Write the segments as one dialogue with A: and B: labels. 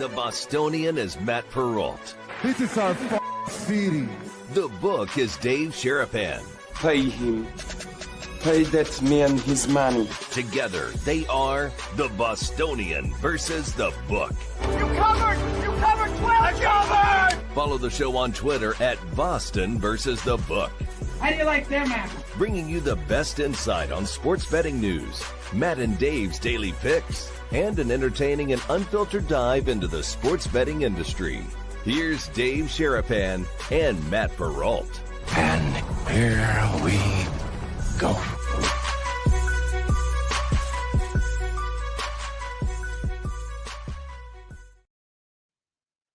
A: The Bostonian is Matt Perrault.
B: This is our city.
A: The book is Dave Sharapan.
C: Pay him. Pay that man his money.
A: Together, they are the Bostonian versus the book.
D: You covered 12. Covered!
A: Follow the show on Twitter at Boston versus the book.
D: How do you like them apples?
A: Bringing you the best insight on sports betting news, Matt and Dave's daily picks, and an entertaining and unfiltered dive into the sports betting industry. Here's Dave Sharapan and Matt Perrault.
C: And here we go.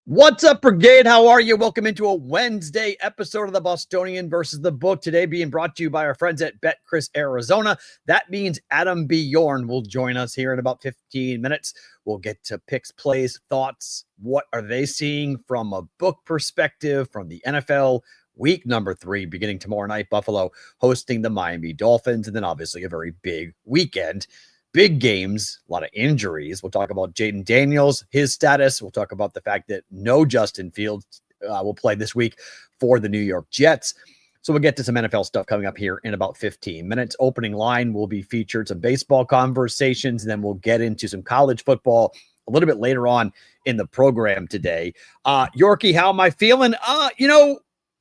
E: What's up, Brigade? How are you? Welcome into a Wednesday episode of the Bostonian versus the book. Today being brought to you by our friends at BetCris Arizona. That means Adam Bjorn will join us here in about 15 minutes. We'll get to picks, plays, thoughts. What are they seeing from a book perspective from the NFL? Week number 3 beginning tomorrow night. Buffalo hosting the Miami Dolphins, and then obviously a very big weekend. Big games, a lot of injuries. We'll talk about Jaden Daniels, his status. We'll talk about the fact that no Justin Fields will play this week for the New York Jets. So we'll get to some NFL stuff coming up here in about 15 minutes. Opening line will be featured, some baseball conversations, and then we'll get into some college football a little bit later on in the program today. Yorkie, how am I feeling?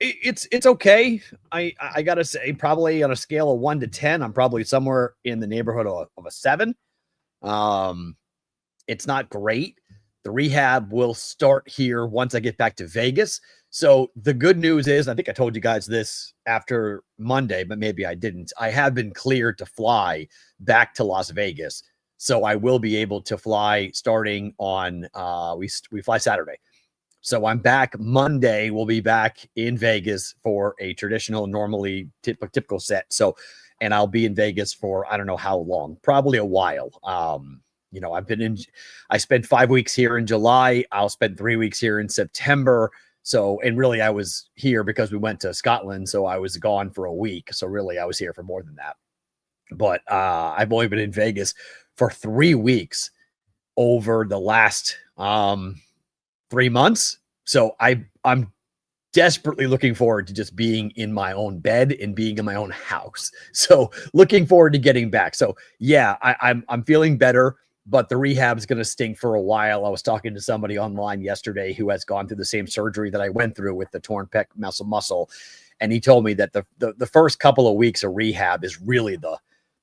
E: It's okay. I gotta say, probably on a scale of 1 to 10, I'm probably somewhere in the neighborhood of a 7. It's not great. The rehab will start here once I get back to Vegas. So the good news is, I think I told you guys this after Monday, but maybe I didn't. I have been cleared to fly back to Las Vegas. So I will be able to fly starting on, we fly Saturday. So I'm back Monday. We'll be back in Vegas for a traditional, normally typical set. So, and I'll be in Vegas for, I don't know how long, probably a while. I spent 5 weeks here in July. I'll spend 3 weeks here in September. So, and really I was here because we went to Scotland. So I was gone for a week. So really I was here for more than that. But I've only been in Vegas for 3 weeks over the last, 3 months. So I'm desperately looking forward to just being in my own bed and being in my own house. So looking forward to getting back. So yeah, I'm feeling better, but the rehab's going to stink for a while. I was talking to somebody online yesterday who has gone through the same surgery that I went through with the torn pec muscle. And he told me that the first couple of weeks of rehab is really the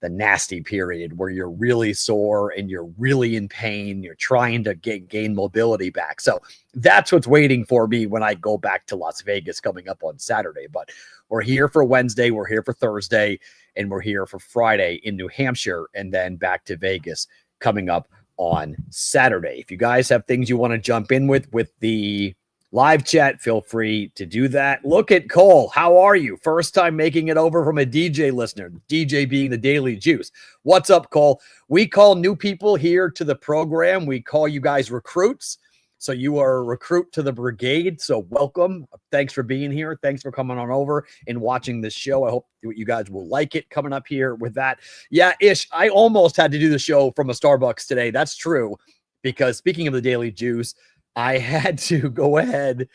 E: nasty period where you're really sore and you're really in pain. You're trying to gain mobility back. So that's what's waiting for me when I go back to Las Vegas coming up on Saturday. But we're here for Wednesday, we're here for Thursday, and we're here for Friday in New Hampshire, and then back to Vegas coming up on Saturday. If you guys have things you want to jump in with the live chat, feel free to do that. Look at Cole. How are you? First time making it over from a DJ listener, DJ being the Daily Juice. What's up, Cole? We call new people here to the program. We call you guys recruits. So you are a recruit to the brigade. So welcome. Thanks for being here. Thanks for coming on over and watching this show. I hope you guys will like it coming up here with that. Yeah, Ish, I almost had to do the show from a Starbucks today. That's true. Because speaking of the Daily Juice, I had to go ahead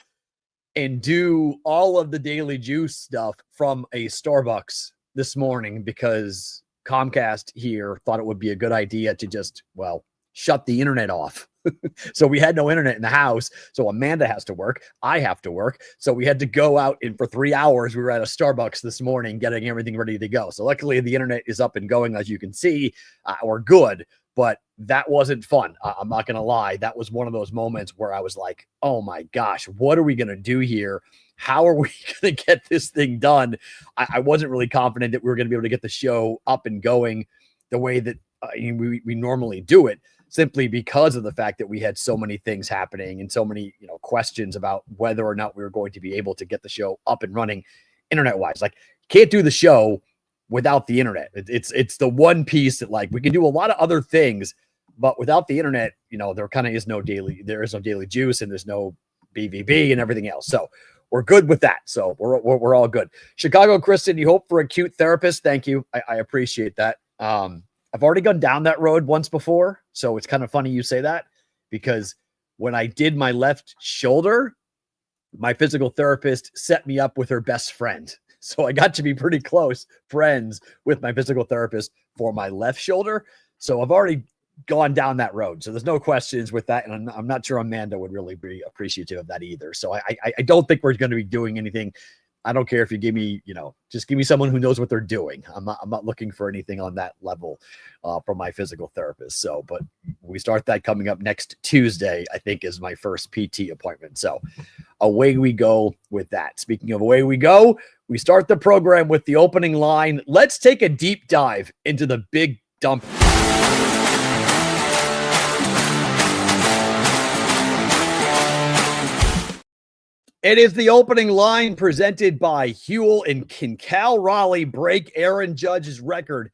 E: and do all of the Daily Juice stuff from a Starbucks this morning because Comcast here thought it would be a good idea to just, shut the internet off. So we had no internet in the house. So Amanda has to work. I have to work. So we had to go out, and for 3 hours, we were at a Starbucks this morning getting everything ready to go. So luckily the internet is up and going, as you can see. We're good. But that wasn't fun. I'm not going to lie. That was one of those moments where I was like, oh my gosh, what are we going to do here? How are we going to get this thing done? I wasn't really confident that we were going to be able to get the show up and going the way that we normally do it, simply because of the fact that we had so many things happening and so many questions about whether or not we were going to be able to get the show up and running internet-wise. Like, can't do the show without the internet. It's the one piece that, like, we can do a lot of other things, but without the internet, there kind of is no daily juice, and there's no BVB and everything else. So we're good with that. So we're all good. Chicago Kristen, you hope for a cute therapist. Thank you. I appreciate that. I've already gone down that road once before. So it's kind of funny you say that, because when I did my left shoulder, my physical therapist set me up with her best friend. So I got to be pretty close friends with my physical therapist for my left shoulder. So I've already gone down that road. So there's no questions with that. And I'm not sure Amanda would really be appreciative of that either. So I don't think we're going to be doing anything. I don't care if you give me, just give me someone who knows what they're doing. I'm not looking for anything on that level from my physical therapist. So, but we start that coming up next Tuesday, I think is my first PT appointment. So away we go with that. Speaking of away we go, we start the program with the opening line. Let's take a deep dive into the big dump. It is the opening line presented by Huel, and can Cal Raleigh break Aaron Judge's record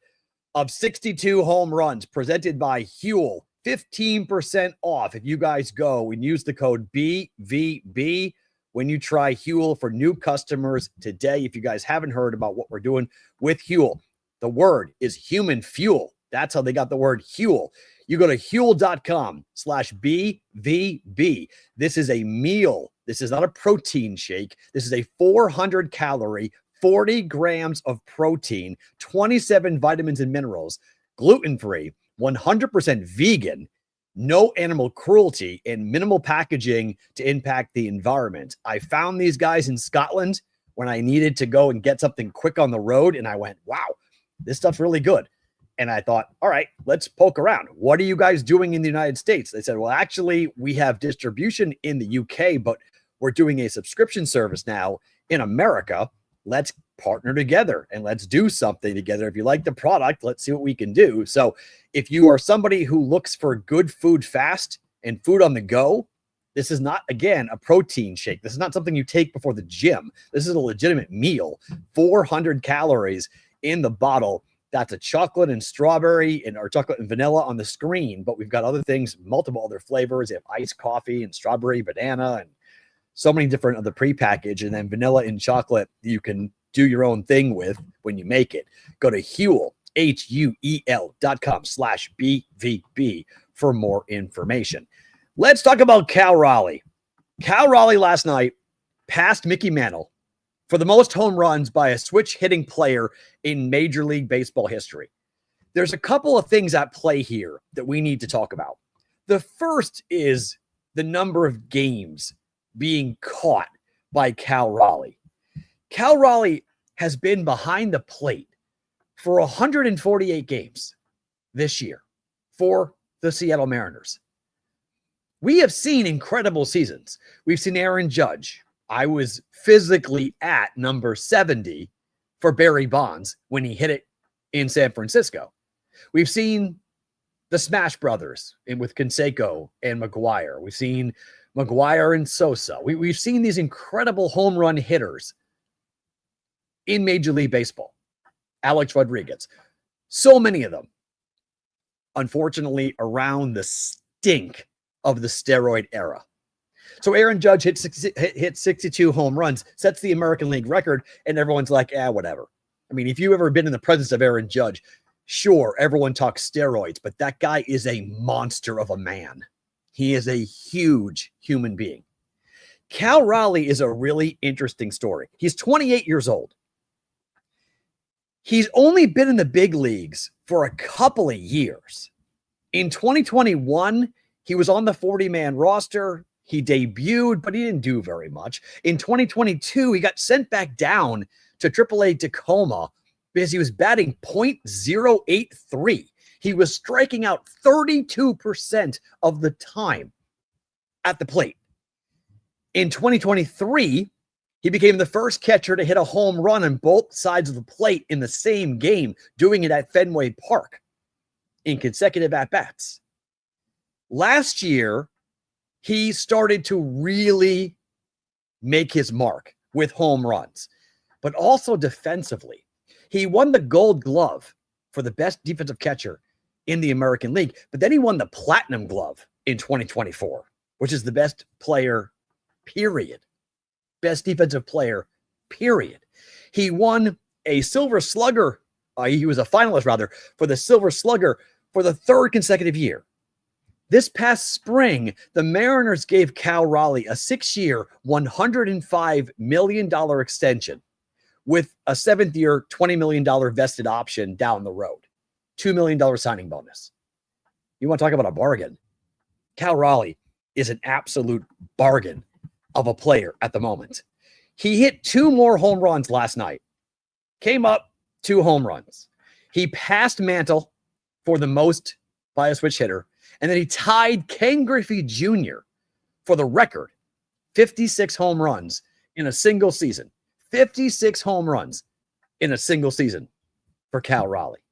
E: of 62 home runs? Presented by Huel. 15% off if you guys go and use the code BVB when you try Huel for new customers today. If you guys haven't heard about what we're doing with Huel, the word is human fuel. That's how they got the word Huel. You go to huel.com/BVB. This is a meal. This is not a protein shake. This is a 400 calorie, 40 grams of protein, 27 vitamins and minerals, gluten-free, 100% vegan, no animal cruelty, and minimal packaging to impact the environment. I found these guys in Scotland when I needed to go and get something quick on the road, and I went, wow, this stuff's really good. And I thought, all right, let's poke around. What are you guys doing in the United States? They said, well, actually, we have distribution in the UK, but we're doing a subscription service now in America. Let's partner together and let's do something together. If you like the product, let's see what we can do. So if you are somebody who looks for good food fast and food on the go, this is not, again, a protein shake. This is not something you take before the gym. This is a legitimate meal. 400 calories in the bottle. That's a chocolate and strawberry or chocolate and vanilla on the screen, but we've got other things, multiple other flavors. They have iced coffee and strawberry, banana, and so many different of the prepackaged, and then vanilla and chocolate you can do your own thing with when you make it. Go to Huel, HUEL.com/BVB for more information. Let's talk about Cal Raleigh. Cal Raleigh last night passed Mickey Mantle for the most home runs by a switch hitting player in Major League Baseball history. There's a couple of things at play here that we need to talk about. The first is the number of games being caught by Cal Raleigh. Cal Raleigh has been behind the plate for 148 games this year for the Seattle Mariners. We have seen incredible seasons. We've seen Aaron Judge. I was physically at number 70 for Barry Bonds when he hit it in San Francisco. We've seen the Smash Brothers with Canseco and McGuire. We've seen McGuire and Sosa. We've seen these incredible home run hitters in Major League Baseball. Alex Rodriguez. So many of them, unfortunately, around the stink of the steroid era. So Aaron Judge hit 62 home runs, sets the American League record, and everyone's like, whatever. I mean, if you've ever been in the presence of Aaron Judge, sure, everyone talks steroids, but that guy is a monster of a man. He is a huge human being. Cal Raleigh is a really interesting story. He's 28 years old. He's only been in the big leagues for a couple of years. In 2021, he was on the 40-man roster. He debuted, but he didn't do very much. In 2022, he got sent back down to AAA Tacoma because he was batting .083. He was striking out 32% of the time at the plate. In 2023, he became the first catcher to hit a home run on both sides of the plate in the same game, doing it at Fenway Park in consecutive at-bats. Last year, he started to really make his mark with home runs, but also defensively. He won the Gold Glove for the best defensive catcher in the American League, but then he won the Platinum Glove in 2024, which is the best player, period. Best defensive player, period. He won a Silver Slugger. He was a finalist, rather, for the Silver Slugger for the third consecutive year. This past spring, the Mariners gave Cal Raleigh a 6-year, $105 million extension with a 7th-year, $20 million vested option down the road. $2 million signing bonus. You want to talk about a bargain? Cal Raleigh is an absolute bargain of a player at the moment. He hit 2 more home runs last night. Came up 2 home runs. He passed Mantle for the most by a switch hitter. And then he tied Ken Griffey Jr. for the record, 56 home runs in a single season. 56 home runs in a single season for Cal Raleigh.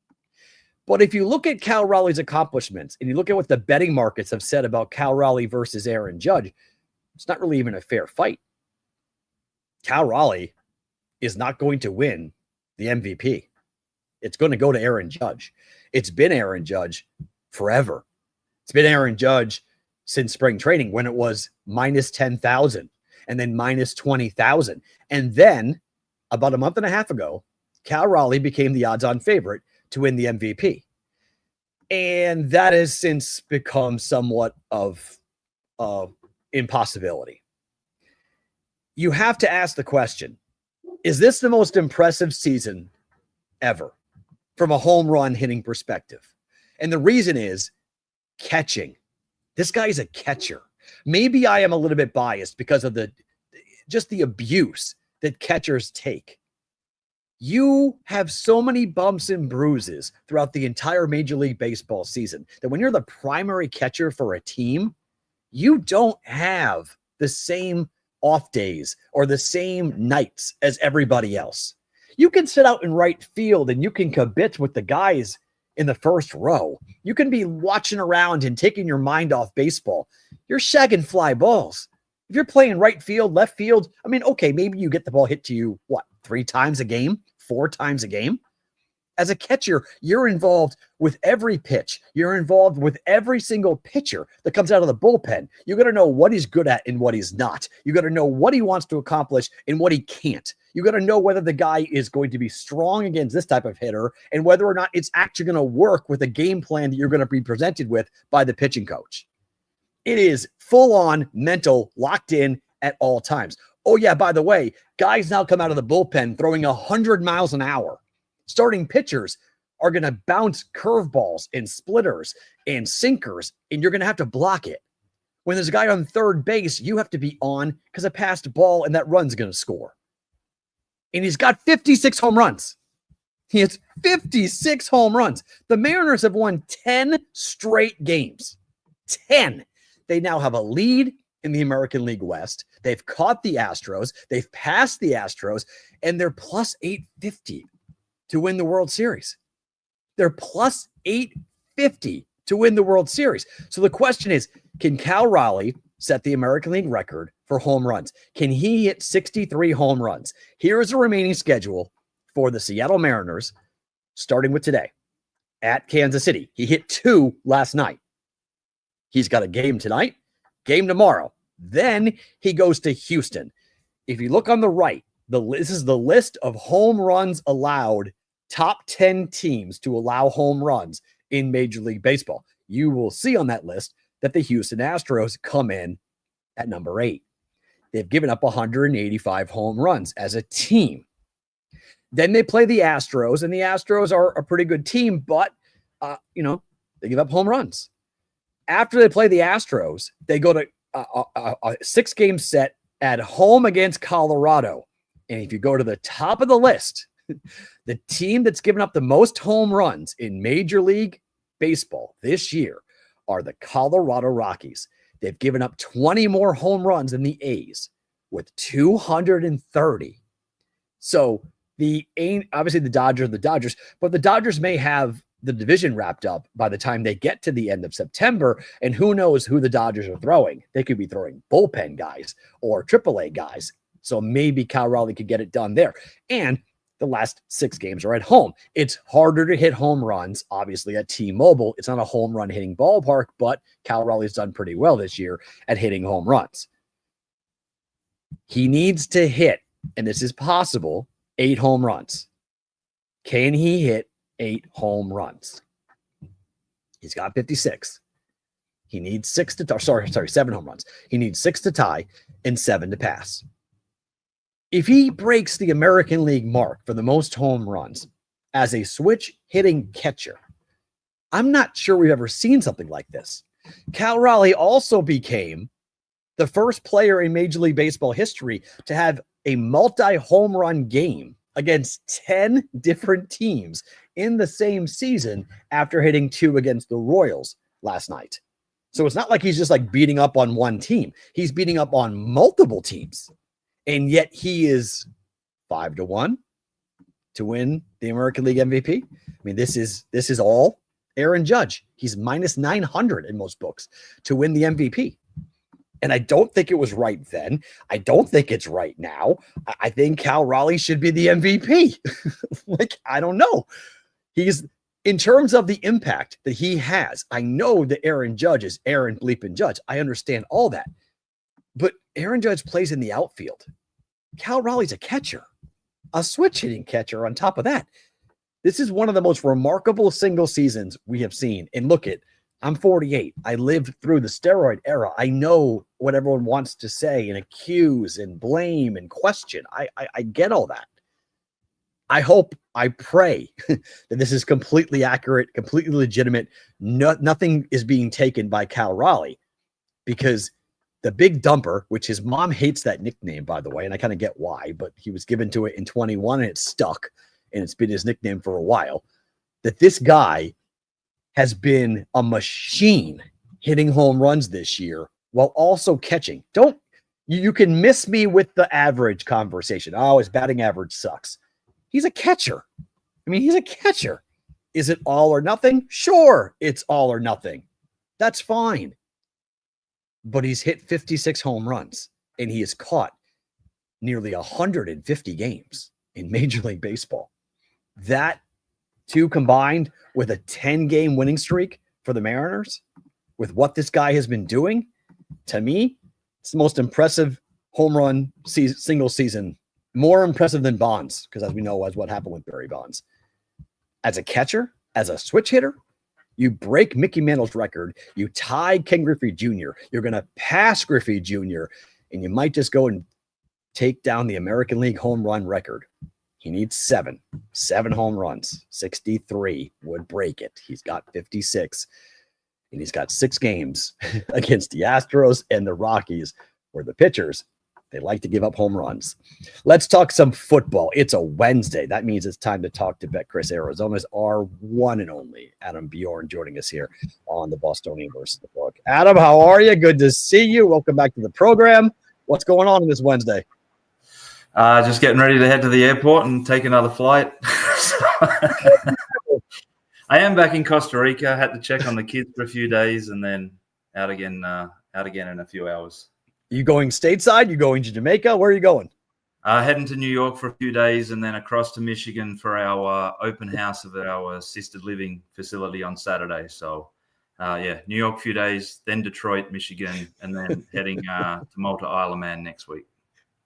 E: But if you look at Cal Raleigh's accomplishments and you look at what the betting markets have said about Cal Raleigh versus Aaron Judge, it's not really even a fair fight. Cal Raleigh is not going to win the MVP. It's going to go to Aaron Judge. It's been Aaron Judge forever. It's been Aaron Judge since spring training when it was minus 10,000 and then minus 20,000. And then about a month and a half ago, Cal Raleigh became the odds-on favorite to win the MVP. And that has since become somewhat of impossibility. You have to ask the question, is this the most impressive season ever from a home run hitting perspective? And the reason is catching. This guy is a catcher. Maybe I am a little bit biased because of the abuse that catchers take. You have so many bumps and bruises throughout the entire Major League Baseball season that when you're the primary catcher for a team, you don't have the same off days or the same nights as everybody else. You can sit out in right field and you can kibitz with the guys in the first row. You can be watching around and taking your mind off baseball. You're shagging fly balls. If you're playing right field, left field, I mean, okay, maybe you get the ball hit to you, 3 times a game, 4 times a game? As a catcher, you're involved with every pitch. You're involved with every single pitcher that comes out of the bullpen. You got to know what he's good at and what he's not. You got to know what he wants to accomplish and what he can't. You got to know whether the guy is going to be strong against this type of hitter and whether or not it's actually going to work with a game plan that you're going to be presented with by the pitching coach. It is full-on mental, locked in at all times. Oh, yeah, by the way, guys now come out of the bullpen throwing 100 miles an hour. Starting pitchers are going to bounce curveballs and splitters and sinkers, and you're going to have to block it. When there's a guy on third base, you have to be on because a passed ball and that run's going to score. And he's got 56 home runs. He has 56 home runs. The Mariners have won 10 straight games. 10. They now have a lead in the American League West. They've caught the Astros. They've passed the Astros, and they're plus 850 to win the World Series. They're plus 850 to win the World Series. So the question is, can Cal Raleigh set the American League record for home runs? Can he hit 63 home runs? Here is the remaining schedule for the Seattle Mariners, starting with today at Kansas City. He hit 2 last night. He's got a game tonight, game tomorrow. Then he goes to Houston. If you look on the right, this is the list of home runs allowed, top 10 teams to allow home runs in Major League Baseball. You will see on that list that the Houston Astros come in at number 8. They've given up 185 home runs as a team. Then they play the Astros, and the Astros are a pretty good team, but, they give up home runs. After they play the Astros, they go to a 6-game set at home against Colorado. And if you go to the top of the list, the team that's given up the most home runs in Major League Baseball this year are the Colorado Rockies. They've given up 20 more home runs than the A's with 230. So obviously the Dodgers, but the Dodgers may have the division wrapped up by the time they get to the end of September, and who knows who the Dodgers are throwing. They could be throwing bullpen guys or AAA guys. So maybe Cal Raleigh could get it done there. And the last 6 games are at home. It's harder to hit home runs, obviously, at T-Mobile. It's not a home run hitting ballpark, but Cal Raleigh's done pretty well this year at hitting home runs. He needs to hit, and this is possible, 8 home runs. Can he hit 8 home runs? He's got 56. He needs 7 home runs. He needs 6 to tie and 7 to pass. If he breaks the American League mark for the most home runs as a switch hitting catcher, I'm not sure we've ever seen something like this. Cal Raleigh also became the first player in Major League Baseball history to have a multi-home run game against 10 different teams in the same season after hitting 2 against the Royals last night. So it's not like he's just like beating up on one team. He's beating up on multiple teams. And yet he is 5-1 to win the American League MVP. I mean, this is all Aaron Judge. He's minus 900 in most books to win the MVP. And I don't think it was right then. I don't think it's right now. I think Cal Raleigh should be the MVP. I don't know. He's, in terms of the impact that he has, I know that Aaron Judge is Aaron bleeping Judge. I understand all that. But Aaron Judge plays in the outfield. Cal Raleigh's a catcher, a switch hitting catcher on top of that. This is one of the most remarkable single seasons we have seen. And look I'm 48. I lived through the steroid era. I know what everyone wants to say and accuse and blame and question. I get all that. I pray that this is completely accurate, completely legitimate. Nothing is being taken by Cal Raleigh, because the Big Dumper, which his mom hates that nickname, by the way, and I kind of get why, but he was given to it in 21 and it stuck, and it's been his nickname for a while, that this guy has been a machine hitting home runs this year while also catching. You can miss me with the average conversation. Oh, his batting average sucks. He's a catcher. He's a catcher. Is it all or nothing? Sure, it's all or nothing. That's fine. But he's hit 56 home runs, and he has caught nearly 150 games in Major League Baseball. That two combined with a 10-game winning streak for the Mariners, with what this guy has been doing, to me, it's the most impressive home run single season. More impressive than Bonds, because as we know, as what happened with Barry Bonds. As a catcher, as a switch hitter, you break Mickey Mantle's record. You tie Ken Griffey Jr. You're going to pass Griffey Jr. And you might just go and take down the American League home run record. He needs 7 home runs. 63 would break it. He's got 56. And he's got 6 games against the Astros and the Rockies, where the pitchers, they like to give up home runs. Let's talk some football. It's a Wednesday. That means it's time to talk to BetCris Arizona's our one and only Adam Bjorn joining us here on the Bostonian versus the Book. Adam, how are you? Good to see you. Welcome back to the program. What's going on this Wednesday?
F: Just getting ready to head to the airport and take another flight. I am back in Costa Rica. I had to check on the kids for a few days and then out again in a few hours.
E: You going stateside? You going to Jamaica? Where are you going?
F: Heading to New York for a few days and then across to Michigan for our open house of our assisted living facility on Saturday. So, New York a few days, then Detroit, Michigan, and then heading to Malta, Isle of Man next week.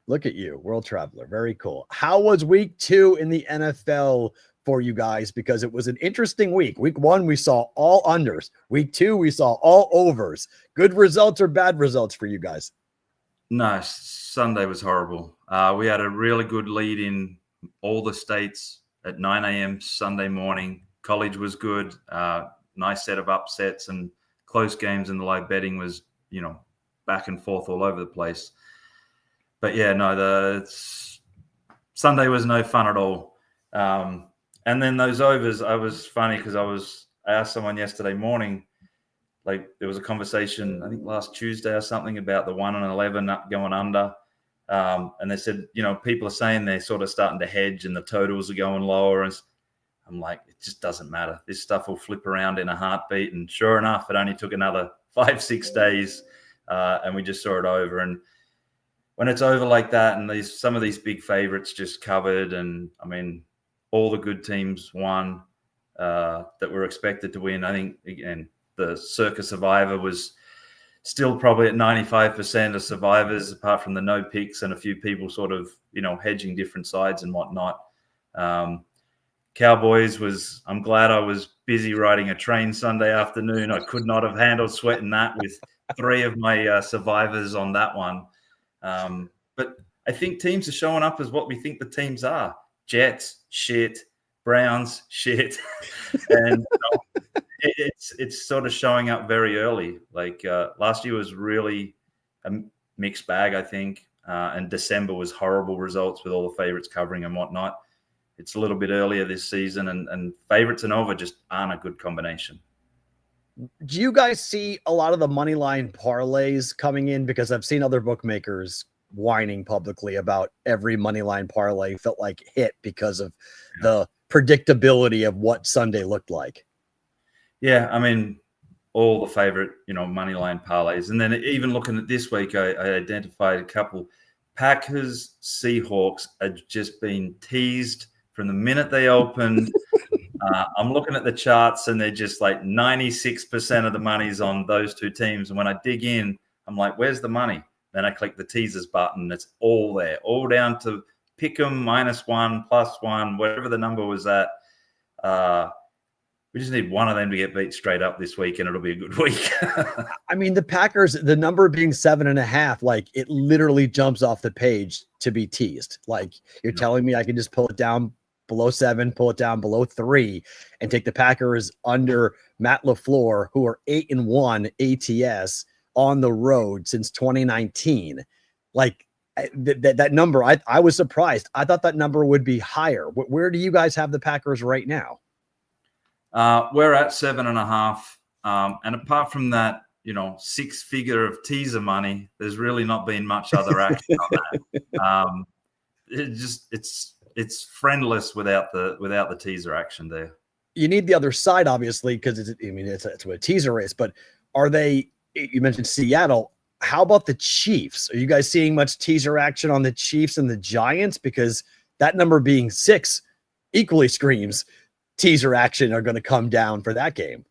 E: Look at you, world traveler. Very cool. How was week 2 in the NFL for you guys? Because it was an interesting week. Week 1, we saw all unders. Week 2, we saw all overs. Good results or bad results for you guys?
F: No, Sunday was horrible. We had a really good lead in all the states at 9 a.m. Sunday morning. College was good. Nice set of upsets and close games, and the live betting was, back and forth all over the place. But Sunday was no fun at all. And then those overs, I was funny because I asked someone yesterday morning, there was a conversation, I think last Tuesday or something, about the 1 and 11 going under. And they said, people are saying they're sort of starting to hedge and the totals are going lower. And I'm like, it just doesn't matter. This stuff will flip around in a heartbeat. And sure enough, it only took another 5-6 days and we just saw it over. And when it's over like that and some of these big favorites just covered, and all the good teams won that were expected to win. I think, again, the Circa Survivor was still probably at 95% of survivors, apart from the no picks and a few people sort of, hedging different sides and whatnot. Cowboys I'm glad I was busy riding a train Sunday afternoon. I could not have handled sweating that with 3 of my survivors on that one. But I think teams are showing up as what we think the teams are. Jets, shit. Browns, shit. And it's sort of showing up very early. Like last year was really a mixed bag, I think. And December was horrible results with all the favorites covering and whatnot. It's a little bit earlier this season, and favorites and over just aren't a good combination.
E: Do you guys see a lot of the money line parlays coming in? Because I've seen other bookmakers whining publicly about every money line parlay felt like hit because of the predictability of what Sunday looked like.
F: Yeah, I mean, all the favorite, money line parlays. And then even looking at this week, I identified a couple. Packers, Seahawks have just been teased from the minute they opened. I'm looking at the charts, and they're just like 96% of the money's on those two teams. And when I dig in, I'm like, where's the money? Then I click the teasers button. It's all there, all down to pick 'em -1, +1, whatever the number was at. We just need one of them to get beat straight up this week, and it'll be a good week.
E: I mean, the Packers, the number being 7.5, like it literally jumps off the page to be teased. Like you're telling me I can just pull it down below 7, pull it down below 3, and take the Packers under Matt LaFleur, who are 8-1 ATS on the road since 2019. Like that number, I was surprised. I thought that number would be higher. Where do you guys have the Packers right now?
F: We're at 7.5. And apart from that, 6-figure of teaser money, there's really not been much other action on that. It's friendless without the teaser action there.
E: You need the other side, obviously, because it's a teaser race. But you mentioned Seattle. How about the Chiefs? Are you guys seeing much teaser action on the Chiefs and the Giants? Because that number being 6 equally screams teaser action are going to come down for that game.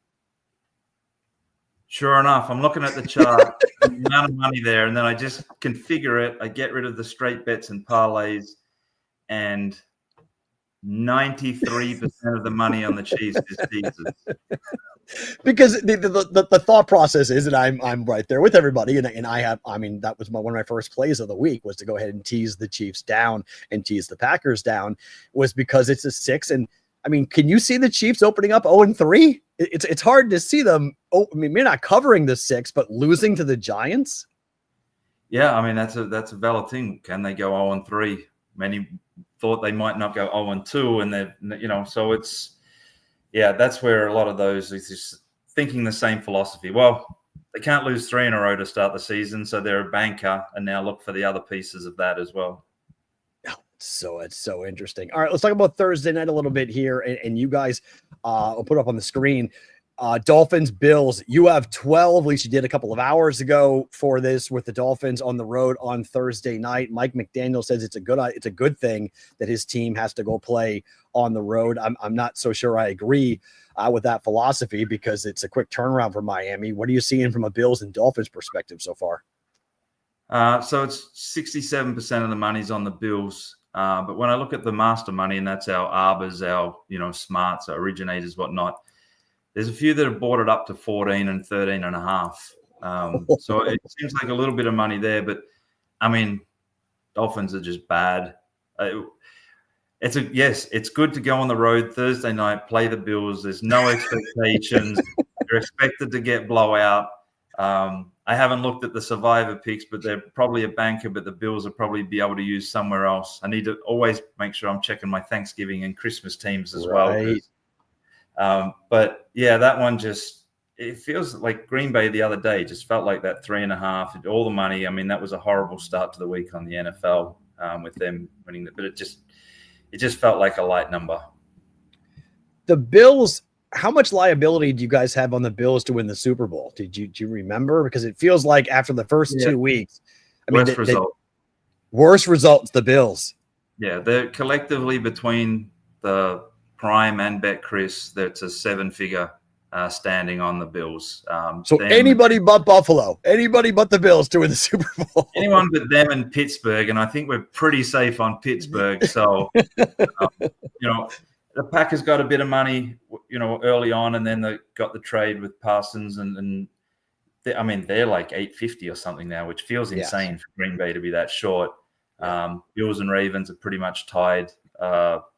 F: Sure enough, I'm looking at the chart, the amount of money there, and then I just configure it. I get rid of the straight bets and parlays, and 93% of the money on the Chiefs is teasers.
E: Because the thought process is, and I'm right there with everybody, and that was one of my first plays of the week was to go ahead and tease the Chiefs down and tease the Packers down, was because it's a 6. And I mean, can you see the Chiefs opening up 0-3? It's hard to see them. Maybe not covering the 6, but losing to the Giants.
F: Yeah, I mean that's a valid thing. Can they go 0-3? Many thought they might not go 0-2, and they're so it's. Yeah, that's where a lot of those is just thinking the same philosophy. Well, they can't lose 3 in a row to start the season, so they're a banker, and now look for the other pieces of that as well.
E: So it's so interesting. All right, let's talk about Thursday night a little bit here, and you guys, I'll put up on the screen. Dolphins, Bills. You have 12. At least you did a couple of hours ago for this with the Dolphins on the road on Thursday night. Mike McDaniel says it's a good thing that his team has to go play on the road. I'm not so sure I agree with that philosophy because it's a quick turnaround for Miami. What are you seeing from a Bills and Dolphins perspective so far?
F: So it's 67% of the money's on the Bills. But when I look at the master money, and that's our arbors, our smarts, our originators, whatnot, there's a few that have bought it up to 14 and 13.5. So it seems like a little bit of money there, but I mean, Dolphins are just bad. It's good to go on the road Thursday night, play the Bills. There's no expectations. They're expected to get blowout. I haven't looked at the survivor picks, but they're probably a banker, but the Bills will probably be able to use somewhere else. I need to always make sure I'm checking my Thanksgiving and Christmas teams as well. But yeah, that one it feels like Green Bay the other day just felt like that 3.5, all the money. I mean, that was a horrible start to the week on the NFL with them winning, but it just felt like a light number.
E: The Bills, how much liability do you guys have on the Bills to win the Super Bowl? Do you remember? Because it feels like after the first 2 weeks, worst results, the Bills. Yeah,
F: they're collectively between the Prime and BetCris, that's a 7-figure standing on the Bills.
E: So anybody but Buffalo, anybody but the Bills to win the Super Bowl.
F: Anyone but them and Pittsburgh, and I think we're pretty safe on Pittsburgh. So, the Packers got a bit of money, early on, and then they got the trade with Parsons, and they're like 850 or something now, which feels insane for Green Bay to be that short. Bills and Ravens are pretty much tied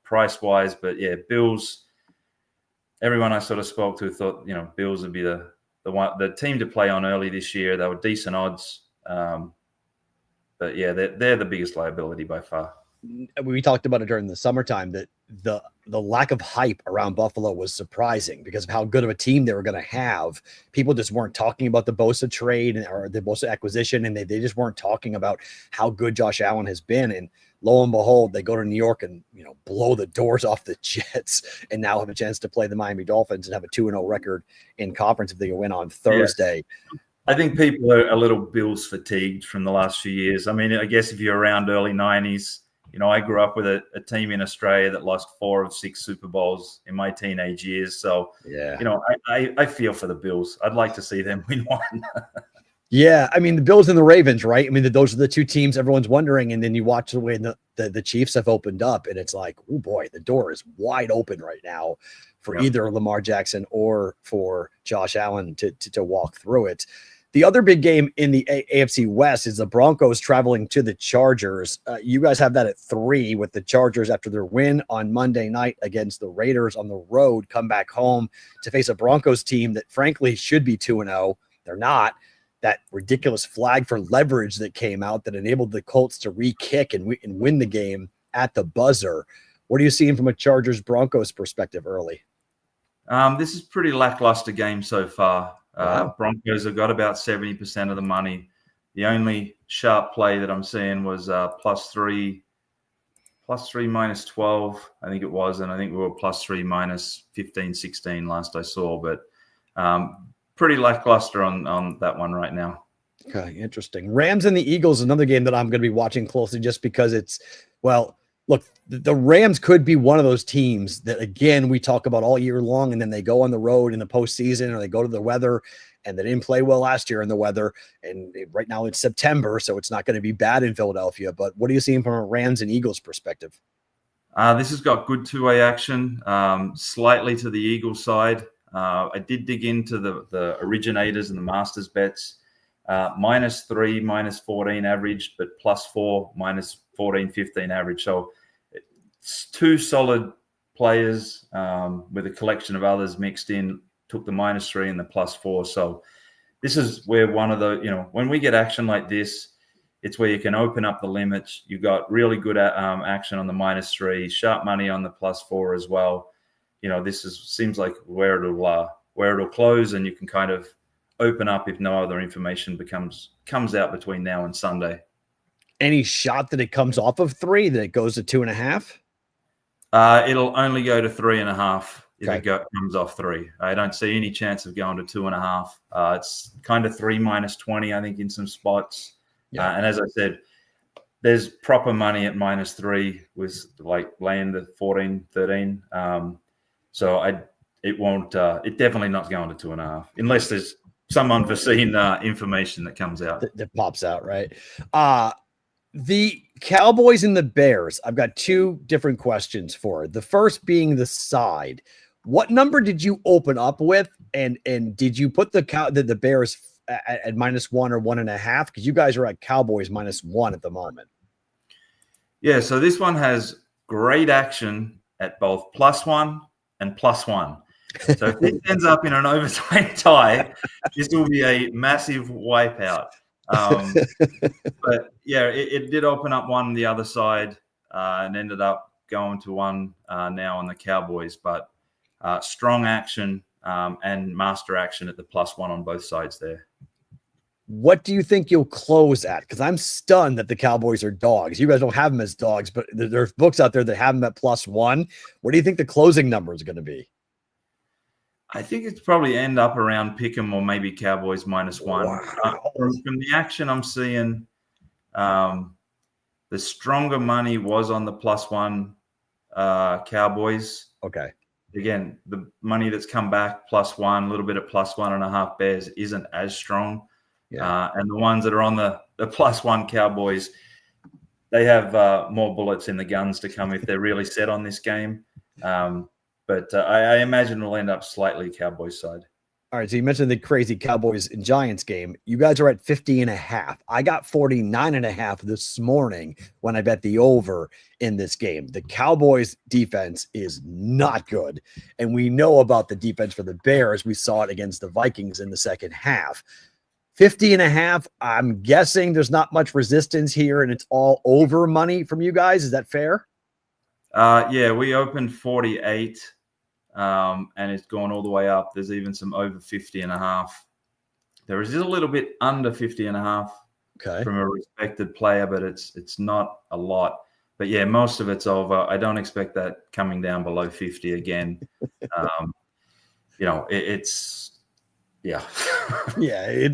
F: price wise, but yeah, Bills. Everyone I sort of spoke to thought Bills would be the team to play on early this year. They were decent odds, but yeah, they're the biggest liability by far.
E: We talked about it during the summertime that the lack of hype around Buffalo was surprising because of how good of a team they were going to have. People just weren't talking about the Bosa trade or the Bosa acquisition, and they just weren't talking about how good Josh Allen has been. And lo and behold, they go to New York and blow the doors off the Jets, and now have a chance to play the Miami Dolphins and have a 2-0 record in conference if they win on Thursday.
F: Yes. I think people are a little Bills fatigued from the last few years. I mean, I guess if you're around early 90s, I grew up with a team in Australia that lost 4 of 6 Super Bowls in my teenage years. So, I feel for the Bills. I'd like to see them win one.
E: Yeah, I mean, the Bills and the Ravens, right? I mean, those are the two teams everyone's wondering. And then you watch the way the Chiefs have opened up, and it's like, oh boy, the door is wide open right now for either Lamar Jackson or for Josh Allen to walk through it. The other big game in the AFC West is the Broncos traveling to the Chargers. You guys have that at 3 with the Chargers after their win on Monday night against the Raiders on the road, come back home to face a Broncos team that frankly should be 2-0. They're not. That ridiculous flag for leverage that came out that enabled the Colts to re-kick and win the game at the buzzer. What are you seeing from a Chargers-Broncos perspective early?
F: This is pretty lackluster game so far.
E: Wow.
F: Broncos have got about 70% of the money. The only sharp play that I'm seeing was +3 -12, I think it was. And I think we were +3 -15, 16 last I saw. But pretty lackluster on that one right now.
E: Okay, interesting. Rams and the Eagles, another game that I'm going to be watching closely just because look, the Rams could be one of those teams that, again, we talk about all year long, and then they go on the road in the postseason or they go to the weather, and they didn't play well last year in the weather. And right now it's September, so it's not going to be bad in Philadelphia. But what are you seeing from a Rams and Eagles perspective?
F: This has got good two-way action, slightly to the Eagles side. I did dig into the originators and the masters bets. -3, -14 average, but +4, -14, -15 average. So it's 2 solid players with a collection of others mixed in, took the -3 and the +4. So this is where one of the, when we get action like this, it's where you can open up the limits. You got really good action on the -3, sharp money on the +4 as well. Seems like where it'll close, and you can kind of open up if no other information comes out between now and Sunday.
E: Any shot that it comes off of 3, that it goes to 2.5?
F: It'll only go to 3.5 if it comes off 3. I don't see any chance of going to 2.5. It's kind of 3 -20, I think, in some spots. And as I said, there's proper money at -3 with like laying the 14, 13. So it definitely not going to 2.5 unless there's some unforeseen information that comes out.
E: That pops out, right? The Cowboys and the Bears, I've got 2 different questions for it. The first being the side. What number did you open up with? And did you put the Bears at -1 or 1.5? Because you guys are at Cowboys -1 at the moment.
F: Yeah, so this one has great action at both +1 and +1. So if it ends up in an overtime tie, this will be a massive wipeout. But yeah, it did open up one on the other side and ended up going to 1 now on the Cowboys. But strong action and master action at the +1 on both sides there.
E: What do you think you'll close at? Because I'm stunned that the Cowboys are dogs. You guys don't have them as dogs, but there's books out there that have them at +1. What do you think the closing number is going to be?
F: I think it's probably end up around Pick'em or maybe Cowboys -1.
E: Wow.
F: From the action I'm seeing, the stronger money was on the +1 Cowboys.
E: Okay.
F: Again, the money that's come back +1, a little bit of +1.5 Bears isn't as strong.
E: Yeah.
F: And the ones that are on the +1 Cowboys, they have more bullets in the guns to come if they're really set on this game. But I imagine we'll end up slightly Cowboys side.
E: All right, so you mentioned the crazy Cowboys and Giants game. You guys are at 50.5. I got 49.5 this morning when I bet the over in this game. The Cowboys defense is not good, and we know about the defense for the Bears. We saw it against the Vikings in the second half. 50.5, I'm guessing there's not much resistance here, and it's all over money from you guys. Is that fair?
F: Yeah, we opened 48. And it's gone all the way up. There's even some over 50.5. There is a little bit under 50.5 from a respected player, but it's not a lot. But yeah, most of it's over. I don't expect that coming down below 50 again. It's yeah.
E: Yeah,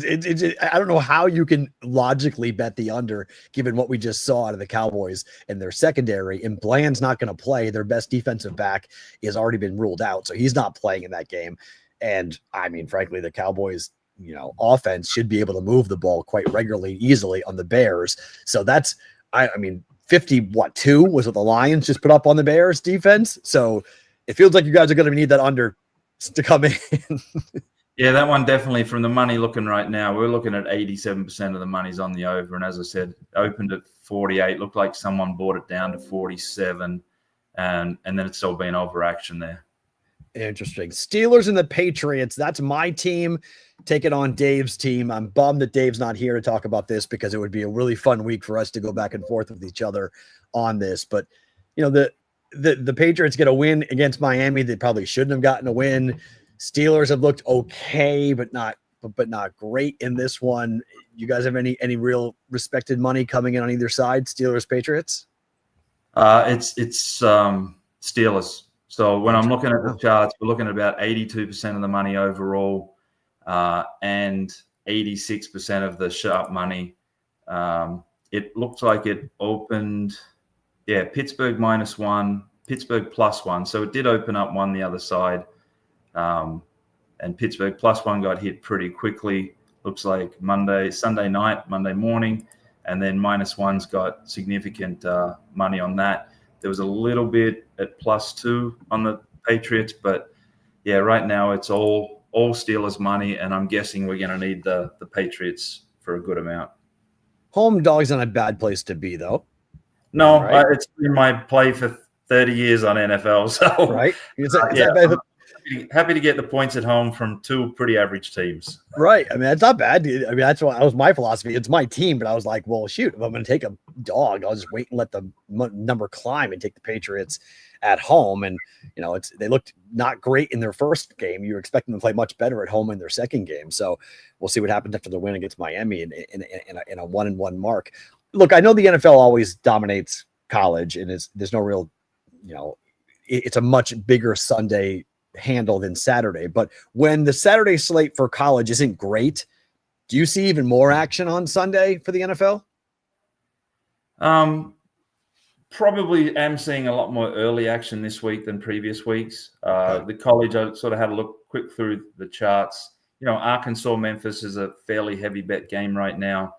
E: I don't know how you can logically bet the under given what we just saw out of the Cowboys and their secondary. And Bland's not going to play. Their best defensive back has already been ruled out, so he's not playing in that game. And I mean, frankly, the Cowboys, offense should be able to move the ball quite regularly, easily on the Bears. So that's, I mean, 2 was what the Lions just put up on the Bears defense. So it feels like you guys are going to need that under to come in.
F: Yeah, that one definitely, from the money looking right now, we're looking at 87% of the money's on the over. And as I said, opened at 48, looked like someone brought it down to 47, and then it's still been overaction there.
E: Interesting. Steelers and the Patriots. That's my team taking on Dave's team. I'm bummed that Dave's not here to talk about this because it would be a really fun week for us to go back and forth with each other on this. But, the Patriots get a win against Miami. They probably shouldn't have gotten a win. Steelers have looked okay, but not great in this one. You guys have any real respected money coming in on either side? Steelers, Patriots?
F: It's Steelers. So when I'm looking at the charts, we're looking at about 82% of the money overall, and 86% of the sharp money. It looks like it opened, Pittsburgh -1, Pittsburgh +1. So it did open up one the other side. And Pittsburgh +1 got hit pretty quickly. Looks like Sunday night, Monday morning, and then -1's got significant money on that. There was a little bit at +2 on the Patriots, but yeah, right now it's all Steelers money, and I'm guessing we're going to need the Patriots for a good amount. Home
E: dog's not a bad place to be, though.
F: No, right? It's been my play for 30 years on NFL, so
E: right.
F: Happy to get the points at home from two pretty average teams.
E: Right. I mean, that's not bad. I mean, that was my philosophy. It's my team, but I was like, well, shoot, if I'm going to take a dog, I'll just wait and let the number climb and take the Patriots at home. And, they looked not great in their first game. You were expecting them to play much better at home in their second game. So we'll see what happens after the win against Miami in a 1-1 mark. Look, I know the NFL always dominates college, and there's no real, it's a much bigger Sunday handle than Saturday. But when the Saturday slate for college isn't great, do you see even more action on Sunday for the NFL?
F: Probably am seeing a lot more early action this week than previous weeks. The college, I sort of had a look quick through the charts. Arkansas, Memphis is a fairly heavy bet game right now.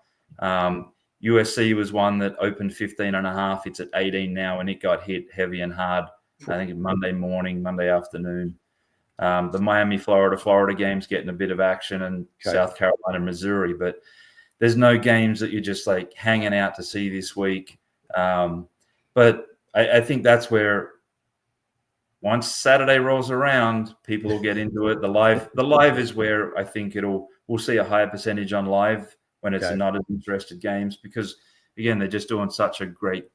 F: USC was one that opened 15.5. It's at 18 now, and it got hit heavy and hard. I think Monday morning, Monday afternoon. The Miami, Florida game's getting a bit of action, and South Carolina, Missouri. But there's no games that you're just like hanging out to see this week. But I think that's where once Saturday rolls around, people will get into it. The live is where I think we'll see a higher percentage on live when it's not as interested games, because again, they're just doing such a great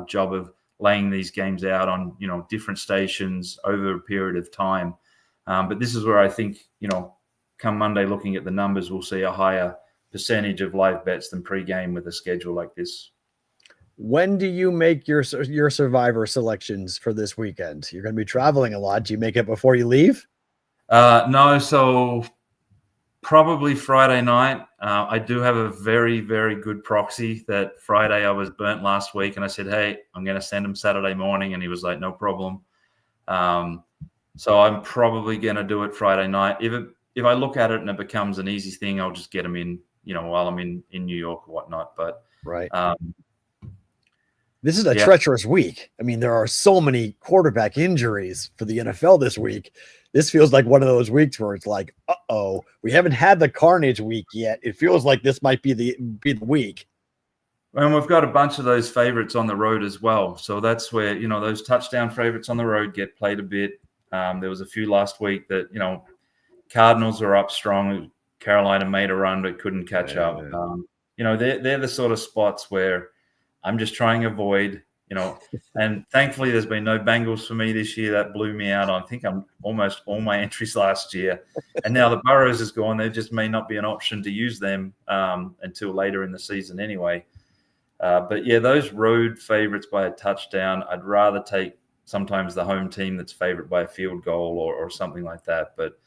F: job of laying these games out on, different stations over a period of time. But this is where I think, come Monday, looking at the numbers, we'll see a higher percentage of live bets than pregame with a schedule like this.
E: When do you make your survivor selections for this weekend? You're going to be traveling a lot. Do you make it before you leave?
F: No. So probably Friday night. I do have a very, very good proxy that Friday I was burnt last week, and I said, hey, I'm going to send him Saturday morning. And he was like, no problem. So I'm probably going to do it Friday night. If I look at it and it becomes an easy thing, I'll just get him in, while I'm in New York or whatnot. But
E: right. This is a treacherous week. I mean, there are so many quarterback injuries for the NFL this week. This feels like one of those weeks where it's like, uh-oh, we haven't had the carnage week yet. It feels like this might be the week.
F: And we've got a bunch of those favorites on the road as well. So that's where, those touchdown favorites on the road get played a bit. There was a few last week that, Cardinals are up strong. Carolina made a run but couldn't catch up. They're the sort of spots where I'm just trying to avoid, and thankfully there's been no Bengals for me this year. That blew me out. I think I'm almost all my entries last year. And now the Burrows is gone. There just may not be an option to use them until later in the season anyway. But yeah, those road favorites by a touchdown, I'd rather take sometimes the home team that's favored by a field goal or something like that. But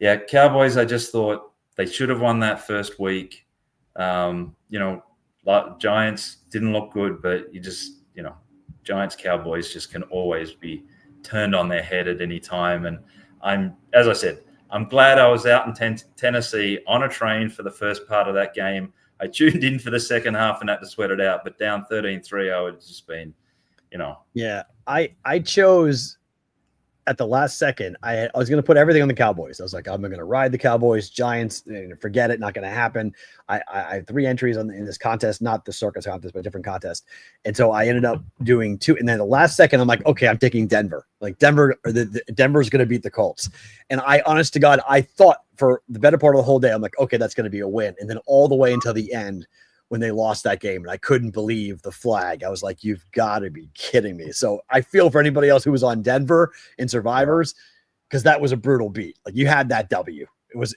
F: yeah, Cowboys, I just thought they should have won that first week. Giants didn't look good, but Giants, Cowboys just can always be turned on their head at any time. And as I said, I'm glad I was out in Tennessee on a train for the first part of that game. I tuned in for the second half and had to sweat it out, but down 13-3, I would have just been,
E: Yeah, I chose at the last second. I was going to put everything on the Cowboys. I was like, I'm going to ride the Cowboys. Giants, forget it, not going to happen. I have 3 entries in this contest, not the circus contest, but a different contest. And so I ended up doing 2. And then the last second, I'm like, okay, I'm taking Denver. Like Denver's going to beat the Colts. And I, honest to God, I thought for the better part of the whole day, I'm like, okay, that's going to be a win. And then all the way until the end, when they lost that game, and I couldn't believe the flag. I was like, you've got to be kidding me. So I feel for anybody else who was on Denver in Survivors, because that was a brutal beat. Like you had that W. It was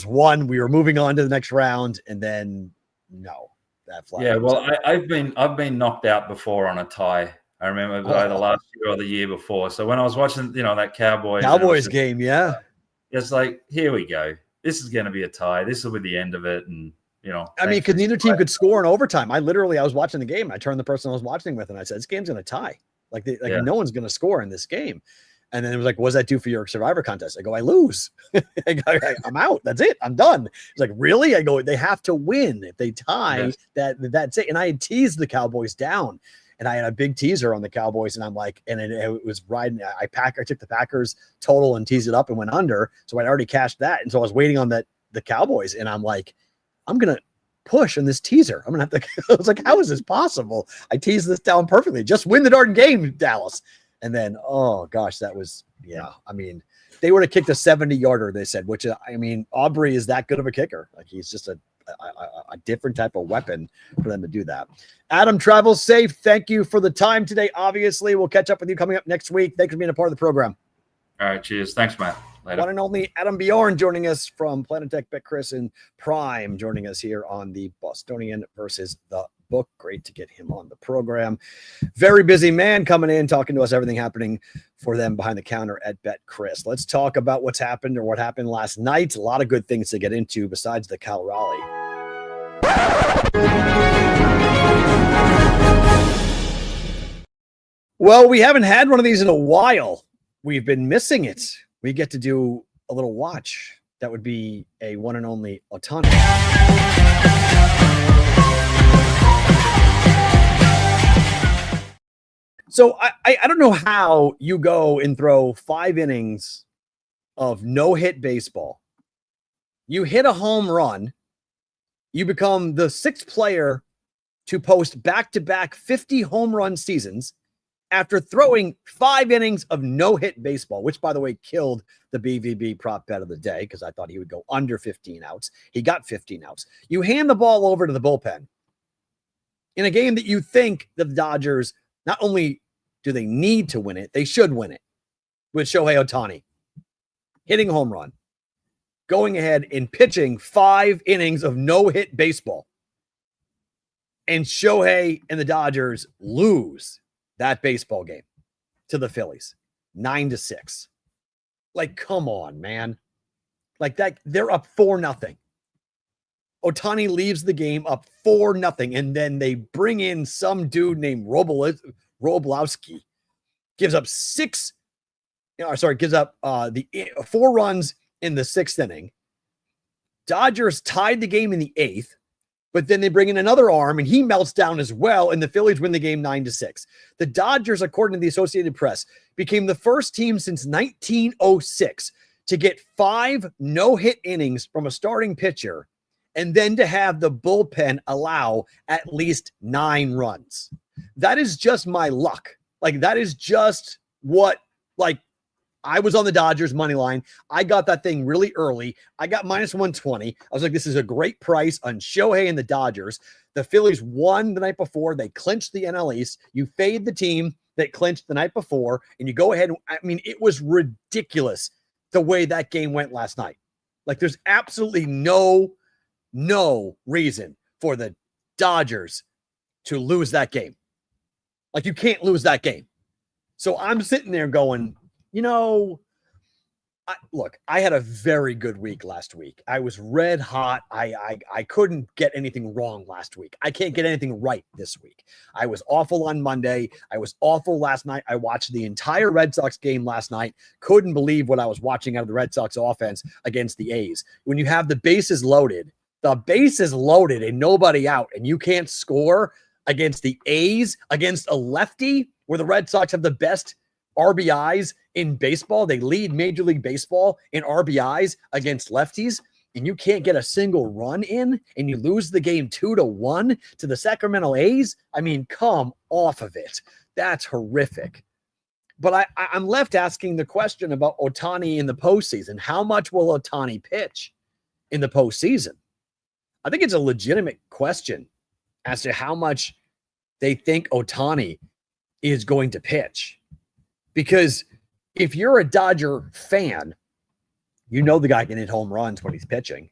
E: one. We were moving on to the next round, and then that flag.
F: Yeah, well, I've been knocked out before on a tie. I remember either last year or the year before. So when I was watching, that Cowboys
E: game, yeah,
F: it's like, here we go. This is going to be a tie. This will be the end of it, and
E: I mean, because neither team could score in overtime. I was watching the game. I turned the person I was watching with, and I said, "This game's going to tie. No one's going to score in this game." And then it was like, "What does that do for your Survivor contest?" I go, "I lose. I'm out. That's it. I'm done." It's like, "Really?" I go, "They have to win. If they tie, that's it." And I had teased the Cowboys down, and I had a big teaser on the Cowboys, and I'm like, and it was riding. I took the Packers total and teased it up and went under, so I'd already cashed that, and so I was waiting on the Cowboys, and I'm like, I'm going to push on this teaser. I'm going to have to, I was like, how is this possible? I teased this down perfectly. Just win the darn game, Dallas. And then, oh gosh, that was, I mean, they would have kicked a 70-yarder, they said, which, I mean, Aubrey is that good of a kicker. Like he's just a different type of weapon for them to do that. Adam, travel safe. Thank you for the time today. Obviously, we'll catch up with you coming up next week. Thanks for being a part of the program.
F: All right. Cheers. Thanks, Matt. Later.
E: One and only Adam Bjorn joining us from Planet Tech, BetCris, and Prime joining us here on the Bostonian versus the Book. Great to get him on the program. Very busy man coming in, talking to us, everything happening for them behind the counter at BetCris. Let's talk about what's happened or what happened last night. A lot of good things to get into besides the Cal Raleigh. Well, we haven't had one of these in a while. We've been missing it. We get to do a little watch. That would be a one and only Ohtani. So I don't know how you go and throw 5 innings of no-hit baseball. You hit a home run. You become the 6th player to post back-to-back 50 home run seasons after throwing 5 innings of no-hit baseball, which, by the way, killed the BVB prop bet of the day because I thought he would go under 15 outs. He got 15 outs. You hand the ball over to the bullpen in a game that you think the Dodgers, not only do they need to win it, they should win it, with Shohei Ohtani hitting a home run, going ahead and pitching 5 innings of no-hit baseball. And Shohei and the Dodgers lose that baseball game to the Phillies, 9-6. Like, come on, man. Like that, they're up 4-0. Ohtani leaves the game up 4-0, and then they bring in some dude named Roblowski. Gives up 4 runs in the 6th inning. Dodgers tied the game in the 8th. But then they bring in another arm and he melts down as well. And the Phillies win the game 9-6. The Dodgers, according to the Associated Press, became the first team since 1906 to get 5 no-hit innings from a starting pitcher and then to have the bullpen allow at least 9 runs. That is just my luck. Like, that is just what, like, I was on the Dodgers money line. I got that thing really early. I got -120. I was like, this is a great price on Shohei and the Dodgers. The Phillies won the night before. They clinched the NL East. You fade the team that clinched the night before, and you go ahead. I mean, it was ridiculous the way that game went last night. Like, there's absolutely no reason for the Dodgers to lose that game. Like, you can't lose that game. So I'm sitting there going, you know, look, I had a very good week last week. I was red hot. I couldn't get anything wrong last week. I can't get anything right this week. I was awful on Monday. I was awful last night. I watched the entire Red Sox game last night. Couldn't believe what I was watching out of the Red Sox offense against the A's. When you have the bases loaded and nobody out, and you can't score against the A's, against a lefty, where the Red Sox have the best RBIs in baseball. They lead Major League Baseball in RBIs against lefties, and you can't get a single run in, and you lose the game 2-1 to the Sacramento A's. I mean, come off of it. That's horrific. But I'm left asking the question about Ohtani in the postseason. How much will Ohtani pitch in the postseason? I think it's a legitimate question as to how much they think Ohtani is going to pitch. Because if you're a Dodger fan, you know the guy can hit home runs when he's pitching,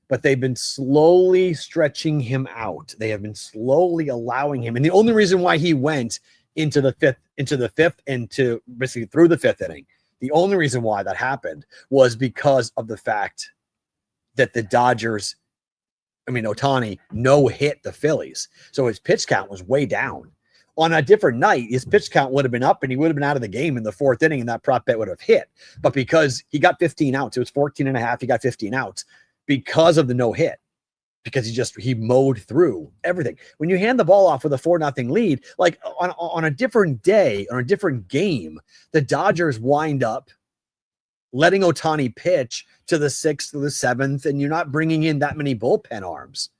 E: but they've been slowly stretching him out. They have been slowly allowing him. And the only reason why he went into the fifth and to basically through the 5th inning, the only reason why that happened was because of the fact that the Dodgers, Ohtani no-hit the Phillies. So his pitch count was way down. On a different night, his pitch count would have been up and he would have been out of the game in the 4th inning and that prop bet would have hit. But because he got 15 outs, it was 14.5, he got 15 outs because of the no-hit, because he mowed through everything. When you hand the ball off with a 4-0 lead, like on a different day, on a different game, the Dodgers wind up letting Ohtani pitch to the 6th or the 7th, and you're not bringing in that many bullpen arms.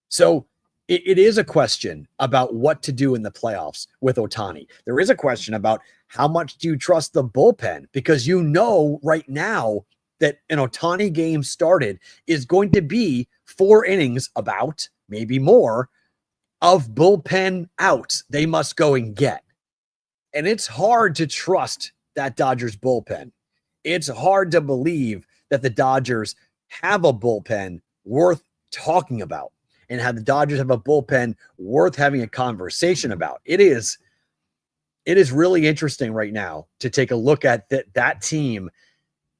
E: So it is a question about what to do in the playoffs with Ohtani. There is a question about how much do you trust the bullpen, because you know right now that an Ohtani game started is going to be 4 innings, about maybe more, of bullpen outs they must go and get. And it's hard to trust that Dodgers bullpen. It's hard to believe that the Dodgers have a bullpen worth talking about, and how the Dodgers have a bullpen worth having a conversation about. It is really interesting right now to take a look at that team,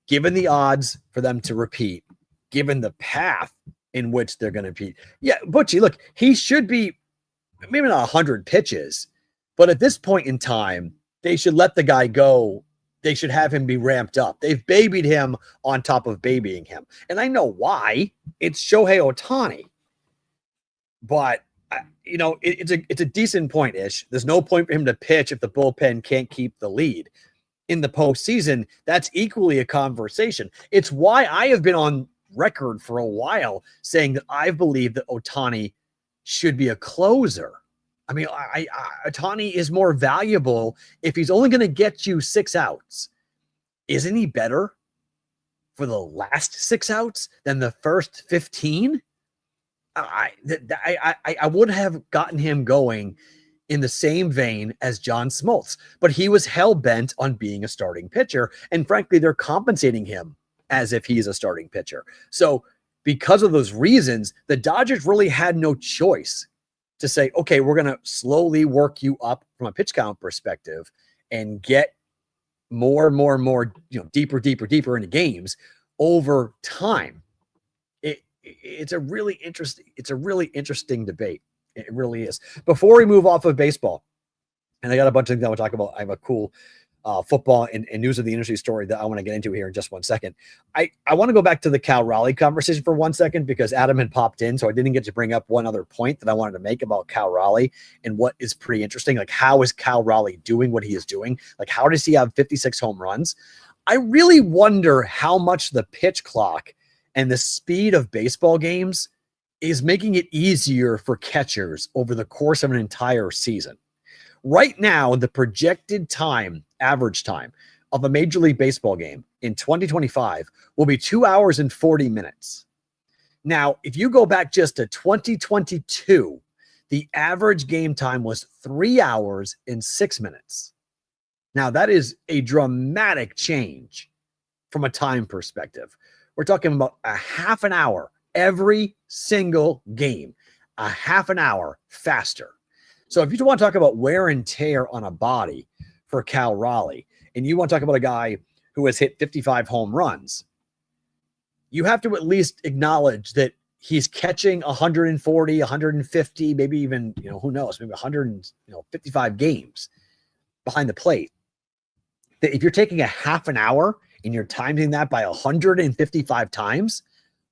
E: given the odds for them to repeat, given the path in which they're going to repeat. Yeah, Butchie, look, he should be maybe not 100 pitches, but at this point in time, they should let the guy go. They should have him be ramped up. They've babied him on top of babying him. And I know why. It's Shohei Ohtani. But, it's a decent point-ish. There's no point for him to pitch if the bullpen can't keep the lead. In the postseason, that's equally a conversation. It's why I have been on record for a while saying that I believe that Ohtani should be a closer. Ohtani is more valuable if he's only going to get you 6 outs. Isn't he better for the last 6 outs than the first 15? I would have gotten him going in the same vein as John Smoltz, but he was hell-bent on being a starting pitcher, and frankly, they're compensating him as if he's a starting pitcher. So because of those reasons, the Dodgers really had no choice to say, okay, we're going to slowly work you up from a pitch count perspective and get more, deeper into games over time. It's a really interesting debate. It really is. Before we move off of baseball, and I got a bunch of things I want to talk about. I have a cool football and news of the industry story that I want to get into here in just 1 second. I want to go back to the Cal Raleigh conversation for 1 second because Adam had popped in, so I didn't get to bring up one other point that I wanted to make about Cal Raleigh and what is pretty interesting. Like, how is Cal Raleigh doing what he is doing? Like, how does he have 56 home runs? I really wonder how much the pitch clock and the speed of baseball games is making it easier for catchers over the course of an entire season. Right now, the projected time, average time of a Major League Baseball game in 2025 will be 2 hours and 40 minutes. Now, if you go back just to 2022, the average game time was 3 hours and 6 minutes. Now, that is a dramatic change from a time perspective. We're talking about a half an hour every single game, a half an hour faster. So if you want to talk about wear and tear on a body for Cal Raleigh, and you want to talk about a guy who has hit 55 home runs, you have to at least acknowledge that he's catching 140, 150, maybe even, who knows, maybe 155 games behind the plate. That if you're taking a half an hour and you're timing that by 155 times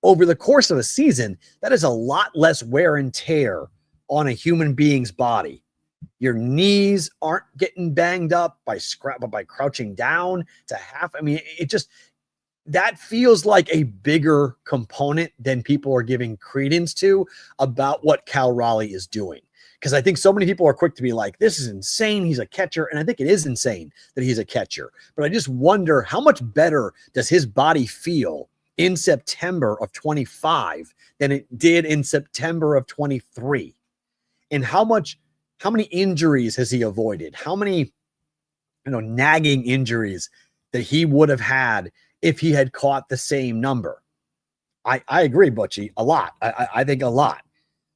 E: over the course of a season, that is a lot less wear and tear on a human being's body. Your knees aren't getting banged up by crouching down to half. I mean, that feels like a bigger component than people are giving credence to about what Cal Raleigh is doing. Because I think so many people are quick to be like, this is insane, he's a catcher. And I think it is insane that he's a catcher. But I just wonder how much better does his body feel in September of 25 than it did in September of 23? And how many injuries has he avoided? How many, nagging injuries that he would have had if he had caught the same number? I agree, Butchie, a lot. I think a lot.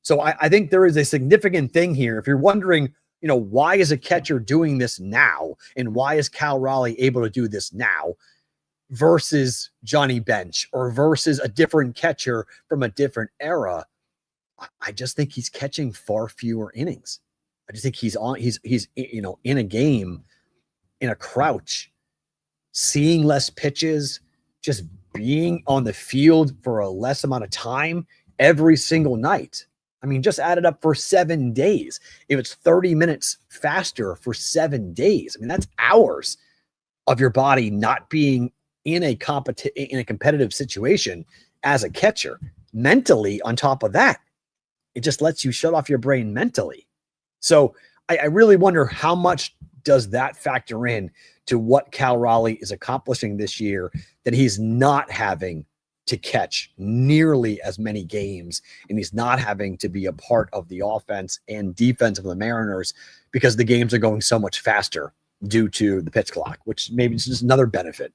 E: So I think there is a significant thing here. If you're wondering, why is a catcher doing this now? And why is Cal Raleigh able to do this now versus Johnny Bench or versus a different catcher from a different era? I just think he's catching far fewer innings. I just think he's in a game, in a crouch, seeing less pitches, just being on the field for a less amount of time every single night. I mean, just add it up for 7 days. If it's 30 minutes faster for 7 days, I mean, that's hours of your body not being in a competitive situation as a catcher. Mentally, on top of that, it just lets you shut off your brain mentally. So I really wonder how much does that factor in to what Cal Raleigh is accomplishing this year, that he's not having to catch nearly as many games and he's not having to be a part of the offense and defense of the Mariners because the games are going so much faster due to the pitch clock, which maybe is just another benefit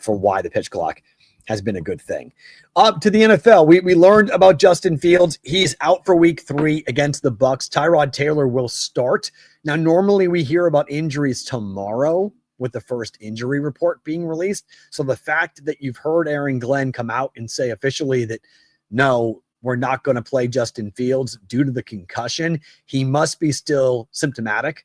E: for why the pitch clock has been a good thing. Up to the NFL, we learned about Justin Fields. He's out for week 3 against the Bucs. Tyrod Taylor will start. Now, normally we hear about injuries tomorrow with the first injury report being released. So the fact that you've heard Aaron Glenn come out and say officially that, no, we're not going to play Justin Fields due to the concussion, he must be still symptomatic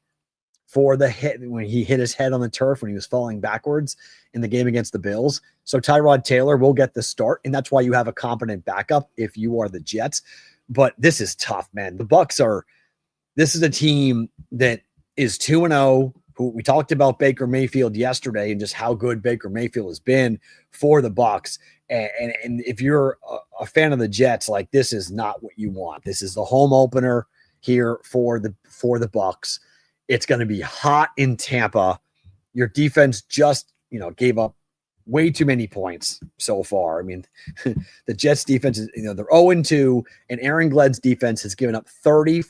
E: for the hit when he hit his head on the turf when he was falling backwards in the game against the Bills. So Tyrod Taylor will get the start, and that's why you have a competent backup if you are the Jets. But this is tough, man. The Bucs this is a team that is 2-0, who we talked about Baker Mayfield yesterday and just how good Baker Mayfield has been for the Bucs. And if you're a fan of the Jets, like, this is not what you want. This is the home opener here for the Bucs. It's going to be hot in Tampa. Your defense just, gave up way too many points so far. I mean, the Jets defense is, they're 0-2, and Aaron Glenn's defense has given up 30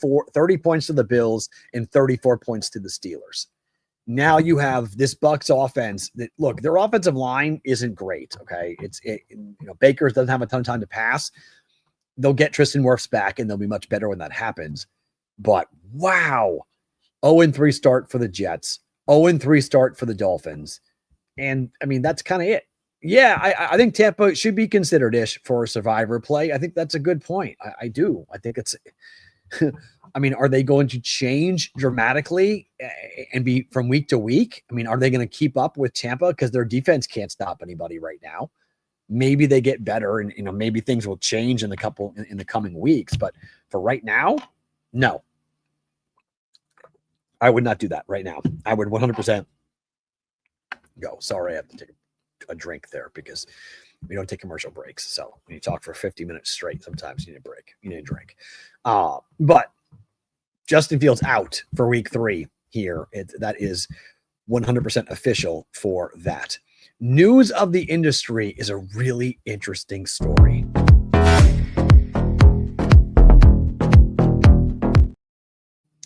E: points to the Bills and 34 points to the Steelers. Now you have this Bucs offense that, look, their offensive line isn't great. Okay. Baker doesn't have a ton of time to pass. They'll get Tristan Wirfs back and they'll be much better when that happens. But wow. 0-3 start for the Jets, 0-3 start for the Dolphins. And I mean, that's kind of it. Yeah, I think Tampa should be considered-ish for a survivor play. I think that's a good point. I do. I think it's I mean, are they going to change dramatically and be from week to week? I mean, are they going to keep up with Tampa because their defense can't stop anybody right now? Maybe they get better, and maybe things will change in the coming weeks. But for right now, no, I would not do that right now. I would 100% go. Sorry, I have to take a drink there because we don't take commercial breaks. So when you talk for 50 minutes straight, sometimes you need a break. You need a drink. But Justin Fields out for week 3 here. That is 100% official for that. News of the industry is a really interesting story.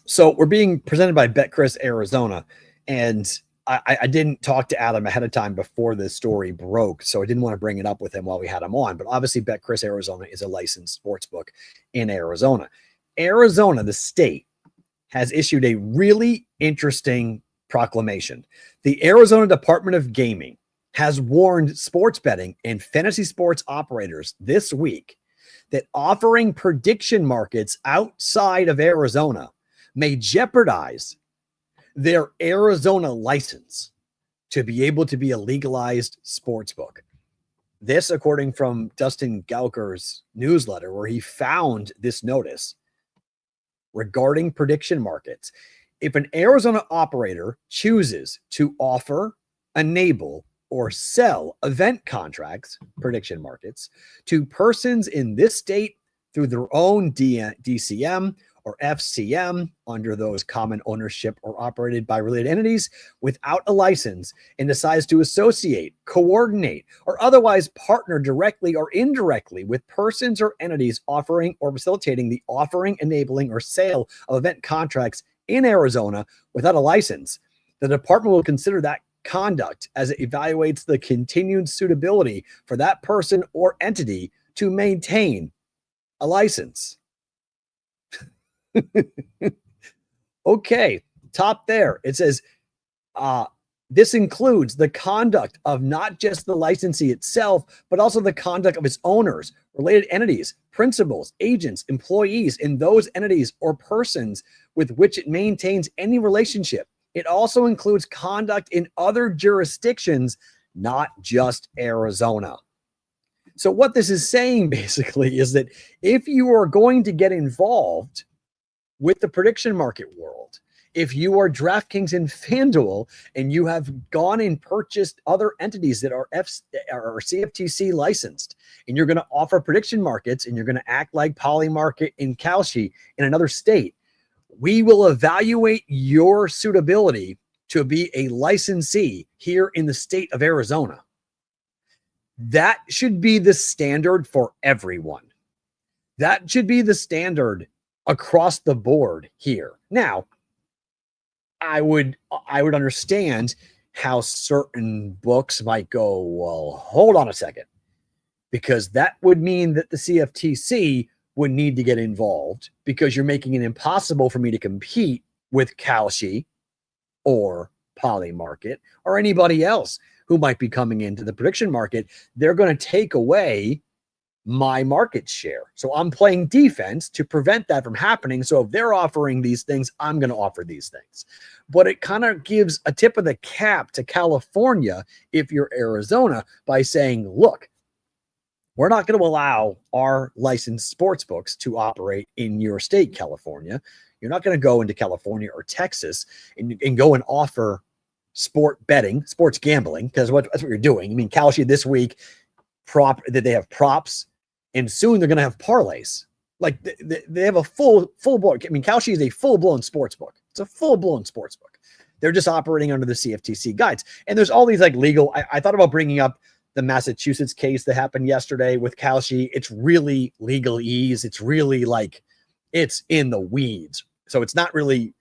E: So we're being presented by BetCris Arizona, and I didn't talk to Adam ahead of time before this story broke, so I didn't want to bring it up with him while we had him on. But obviously, BetCris Arizona is a licensed sportsbook in Arizona. Arizona, the state, has issued a really interesting proclamation. The Arizona Department of Gaming has warned sports betting and fantasy sports operators this week that offering prediction markets outside of Arizona may jeopardize their Arizona license to be able to be a legalized sports book. This, according from Dustin Gauker's newsletter, where he found this notice regarding prediction markets. If an Arizona operator chooses to offer, enable, or sell event contracts, prediction markets, to persons in this state through their own DCM or FCM under those common ownership or operated by related entities without a license, and decides to associate, coordinate, or otherwise partner directly or indirectly with persons or entities offering or facilitating the offering, enabling, or sale of event contracts in Arizona without a license, the department will consider that conduct as it evaluates the continued suitability for that person or entity to maintain a license. Okay, top there. It says, this includes the conduct of not just the licensee itself, but also the conduct of its owners, related entities, principals, agents, employees in those entities or persons with which it maintains any relationship. It also includes conduct in other jurisdictions, not just Arizona. So what this is saying basically is that if you are going to get involved with the prediction market world, if you are DraftKings and FanDuel and you have gone and purchased other entities that are CFTC licensed, and you're going to offer prediction markets and you're going to act like Polymarket and Kalshi in another state, we will evaluate your suitability to be a licensee here in the state of Arizona. That should be the standard for everyone. That should be the standard across the board here. Now, I would understand how certain books might go, well, hold on a second, because that would mean that the CFTC would need to get involved because you're making it impossible for me to compete with Kalshi or Polymarket or anybody else who might be coming into the prediction market. They're going to take away my market share. So I'm playing defense to prevent that from happening. So if they're offering these things, I'm going to offer these things. But it kind of gives a tip of the cap to California if you're Arizona by saying, look, we're not going to allow our licensed sports books to operate in your state, California. You're not going to go into California or Texas and go and offer sport betting, sports gambling, because that's what you're doing. I mean, Kalshi this week they have props, and soon they're going to have parlays. Like they have a full board. I mean, Kalshi is a full-blown sports book. It's a full-blown sports book. They're just operating under the CFTC guides. And there's all these like legal. I thought about bringing up the Massachusetts case that happened yesterday with Kalshi. It's really legalese. It's really like it's in the weeds. So it's not ready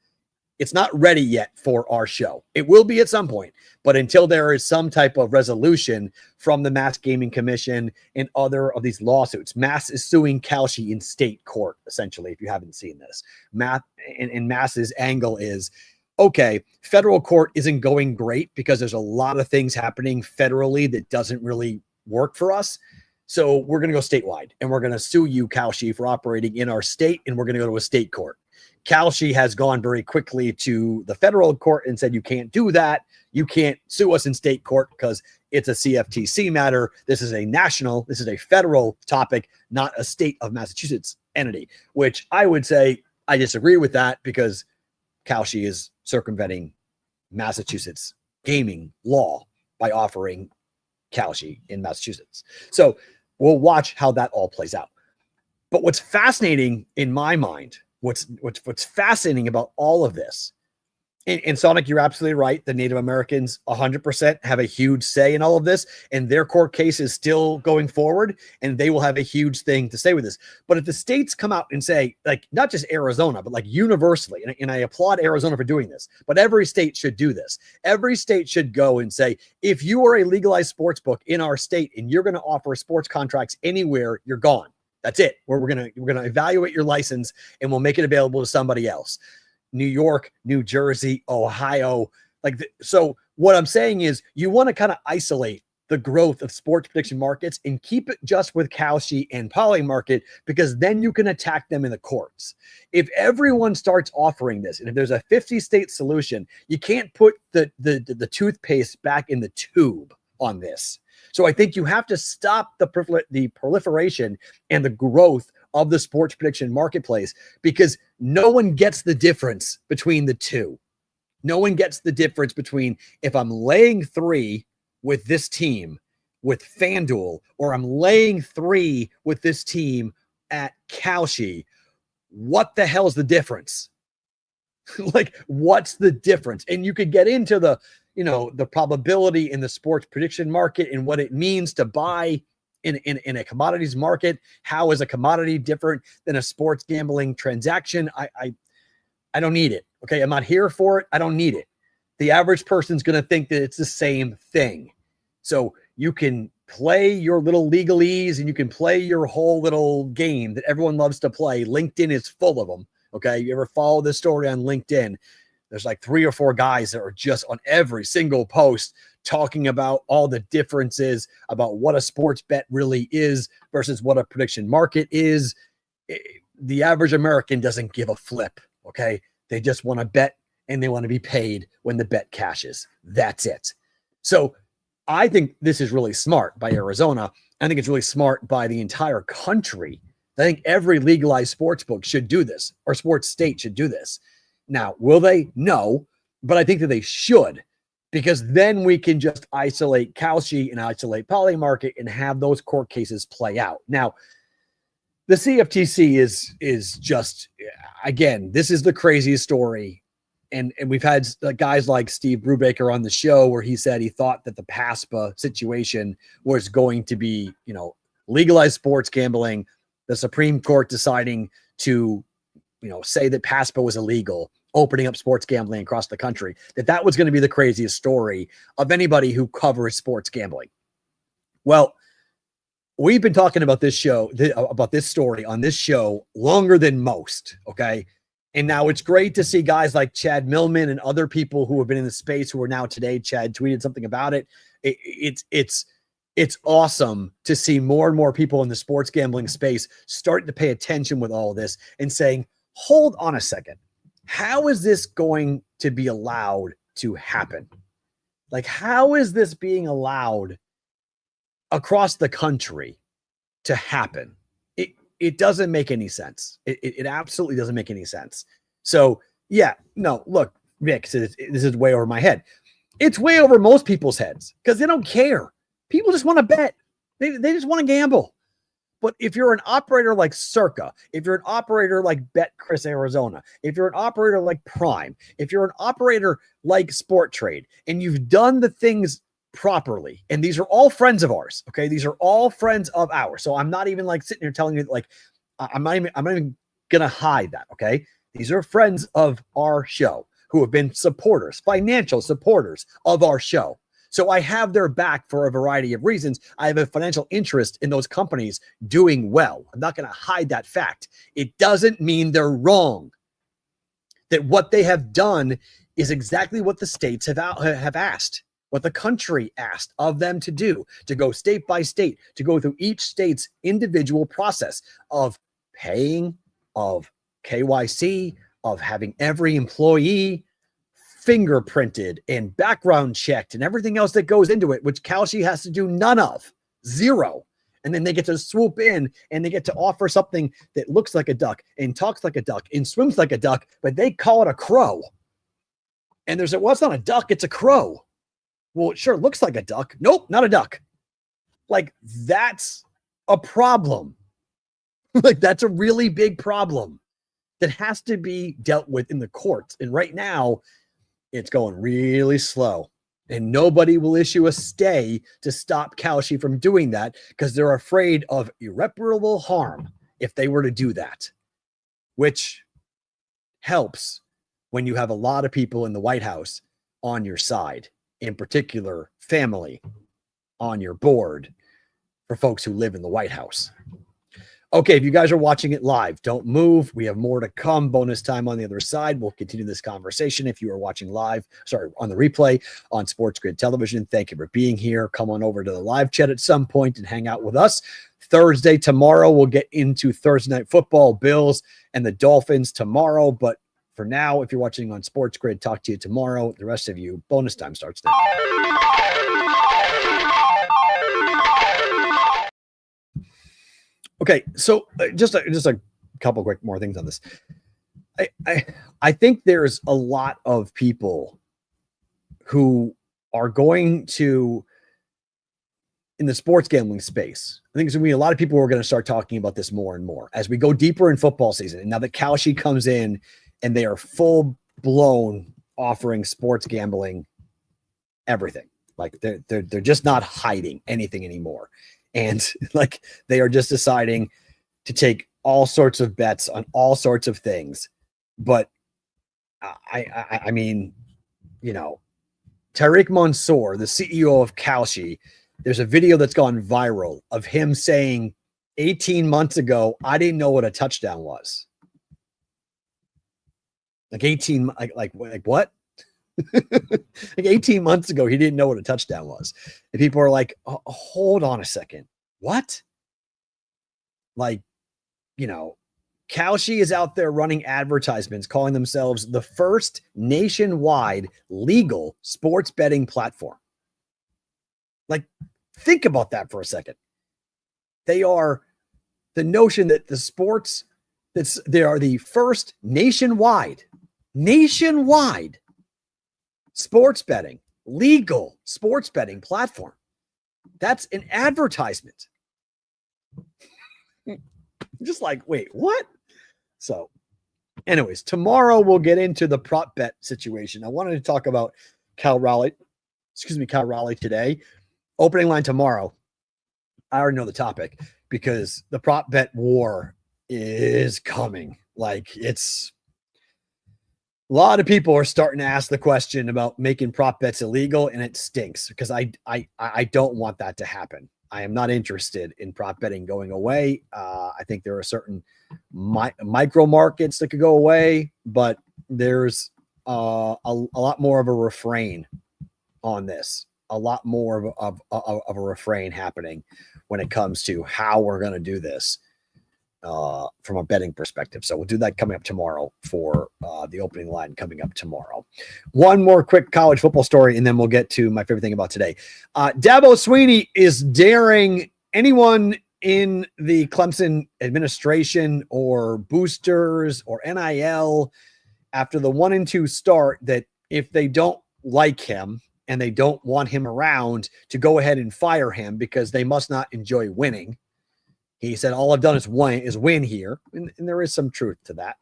E: yet for our show. It will be at some point, but until there is some type of resolution from the Mass Gaming Commission and other of these lawsuits, Mass is suing Kalshi in state court, essentially, if you haven't seen this. Mass's angle is, okay, federal court isn't going great because there's a lot of things happening federally that doesn't really work for us. So we're going to go statewide and we're going to sue you, Kalshi, for operating in our state, and we're going to go to a state court. Kalshi has gone very quickly to the federal court and said, you can't do that. You can't sue us in state court because it's a CFTC matter. This is a federal topic, not a state of Massachusetts entity, which I would say I disagree with that because Kalshi is circumventing Massachusetts gaming law by offering Kalshi in Massachusetts. So we'll watch how that all plays out. But what's fascinating in my mind, what's fascinating about all of this, and Sonic, you're absolutely right. The Native Americans 100% have a huge say in all of this, and their court case is still going forward, and they will have a huge thing to say with this. But if the states come out and say, like, not just Arizona, but like universally, and I applaud Arizona for doing this, but every state should do this. Every state should go and say, if you are a legalized sports book in our state and you're going to offer sports contracts anywhere, you're gone. That's it. We're going to evaluate your license and we'll make it available to somebody else. New York, New Jersey, Ohio. So what I'm saying is you want to kind of isolate the growth of sports prediction markets and keep it just with Kalshi and Poly Market, because then you can attack them in the courts. If everyone starts offering this, and if there's a 50-state solution, you can't put the toothpaste back in the tube on this. So I think you have to stop the proliferation and the growth of the sports prediction marketplace, because no one gets the difference between the two. No one gets the difference between if I'm laying 3 with this team with FanDuel, or I'm laying 3 with this team at Kalshi. What the hell is the difference? Like, what's the difference? And you could get into the probability in the sports prediction market and what it means to buy in a commodities market. How is a commodity different than a sports gambling transaction? I don't need it. Okay. I'm not here for it. I don't need it. The average person's going to think that it's the same thing. So you can play your little legalese and you can play your whole little game that everyone loves to play. LinkedIn is full of them. Okay. You ever follow this story on LinkedIn? There's like 3 or 4 guys that are just on every single post talking about all the differences about what a sports bet really is versus what a prediction market is. The average American doesn't give a flip. Okay. They just want to bet and they want to be paid when the bet cashes. That's it. So I think this is really smart by Arizona. I think it's really smart by the entire country. I think every legalized sports book should do this, or sports state should do this. Now, will they? No, but I think that they should, because then we can just isolate Kalshi and isolate Poly Market and have those court cases play out. Now, the CFTC is just, again, this is the craziest story. And we've had guys like Steve Brubaker on the show where he said he thought that the PASPA situation was going to be, legalized sports gambling, the Supreme Court deciding to say that PASPA was illegal, opening up sports gambling across the country, that was going to be the craziest story of anybody who covers sports gambling. Well, we've been talking about this story on this show longer than most. Okay. And now it's great to see guys like Chad Millman and other people who have been in the space who are now today. Chad tweeted something about it. It's awesome to see more and more people in the sports gambling space starting to pay attention with all of this and saying, hold on a second. How is this going to be allowed to happen? Like, how is this being allowed across the country to happen? It doesn't make any sense. It absolutely doesn't make any sense. So, yeah, no, look, Rick, this is way over my head. It's way over most people's heads because they don't care. People just want to bet. They just want to gamble. But if you're an operator like Circa, if you're an operator like BetCris Arizona, if you're an operator like Prime, if you're an operator like Sport Trade, and you've done the things properly, and these are all friends of ours, okay? These are all friends of ours. So I'm not even like sitting here telling you like, I'm not even gonna hide that, okay? These are friends of our show who have been supporters, financial supporters of our show. So I have their back for a variety of reasons. I have a financial interest in those companies doing well. I'm not going to hide that fact. It doesn't mean they're wrong. That what they have done is exactly what the states have asked, what the country asked of them to do, to go state by state, to go through each state's individual process of paying, of KYC, of having every employee fingerprinted and background checked and everything else that goes into it, which Kalshi has to do none of, zero. And then they get to swoop in and they get to offer something that looks like a duck and talks like a duck and swims like a duck, but they call it a crow. And there's well, it's not a duck, it's a crow. Well, it sure looks like a duck. Nope, not a duck. Like, that's a problem. Like, that's a really big problem that has to be dealt with in the courts. And right now, it's going really slow. And nobody will issue a stay to stop Kalshi from doing that because they're afraid of irreparable harm if they were to do that, which helps when you have a lot of people in the White House on your side, in particular, family on your board for folks who live in the White House. Okay, if you guys are watching it live, don't move. We have more to come. Bonus time on the other side. We'll continue this conversation. If you are watching live, on the replay on Sports Grid Television, thank you for being here. Come on over to the live chat at some point and hang out with us. Thursday, tomorrow, we'll get into Thursday Night Football, Bills and the Dolphins tomorrow. But for now, if you're watching on Sports Grid, talk to you tomorrow. The rest of you, bonus time starts now. Okay, so just a couple quick more things on this. I think there's a lot of people who are going to, in the sports gambling space, I think there's going to be a lot of people who are going to start talking about this more and more as we go deeper in football season. And now that Kalshi comes in and they are full blown offering sports gambling everything. Like they're just not hiding anything anymore. And like they are just deciding to take all sorts of bets on all sorts of things. But I mean, you know, Tariq Mansour, the CEO of Kalshi, there's a video that's gone viral of him saying 18 months ago, I didn't know what a touchdown was. Like what? Like 18 months ago, he didn't know what a touchdown was. And people are like, oh, hold on a second. What? Like, you know, Kalshi is out there running advertisements, calling themselves the first nationwide legal sports betting platform. Like, think about that for a second. They are the notion that the sports, they are the first nationwide sports betting, legal sports betting platform. That's an advertisement. Just like, wait, what? So anyways, tomorrow we'll get into the prop bet situation. I wanted to talk about Cal Raleigh today. Opening line tomorrow. I already know the topic because the prop bet war is coming. Like, it's a lot of people are starting to ask the question about making prop bets illegal, and it stinks because I don't want that to happen. I am not interested in prop betting going away. I think there are certain micro markets that could go away, but there's a lot more of a refrain on this. A lot more of a refrain happening when it comes to how we're going to do this from a betting perspective. So we'll do that coming up tomorrow for the opening line coming up tomorrow. One more quick college football story, and then we'll get to my favorite thing about today. Dabo Swinney is daring anyone in the Clemson administration or boosters or NIL after the 1-2 start that if they don't like him and they don't want him around, to go ahead and fire him because they must not enjoy winning. He said, all I've done is win here. And there is some truth to that.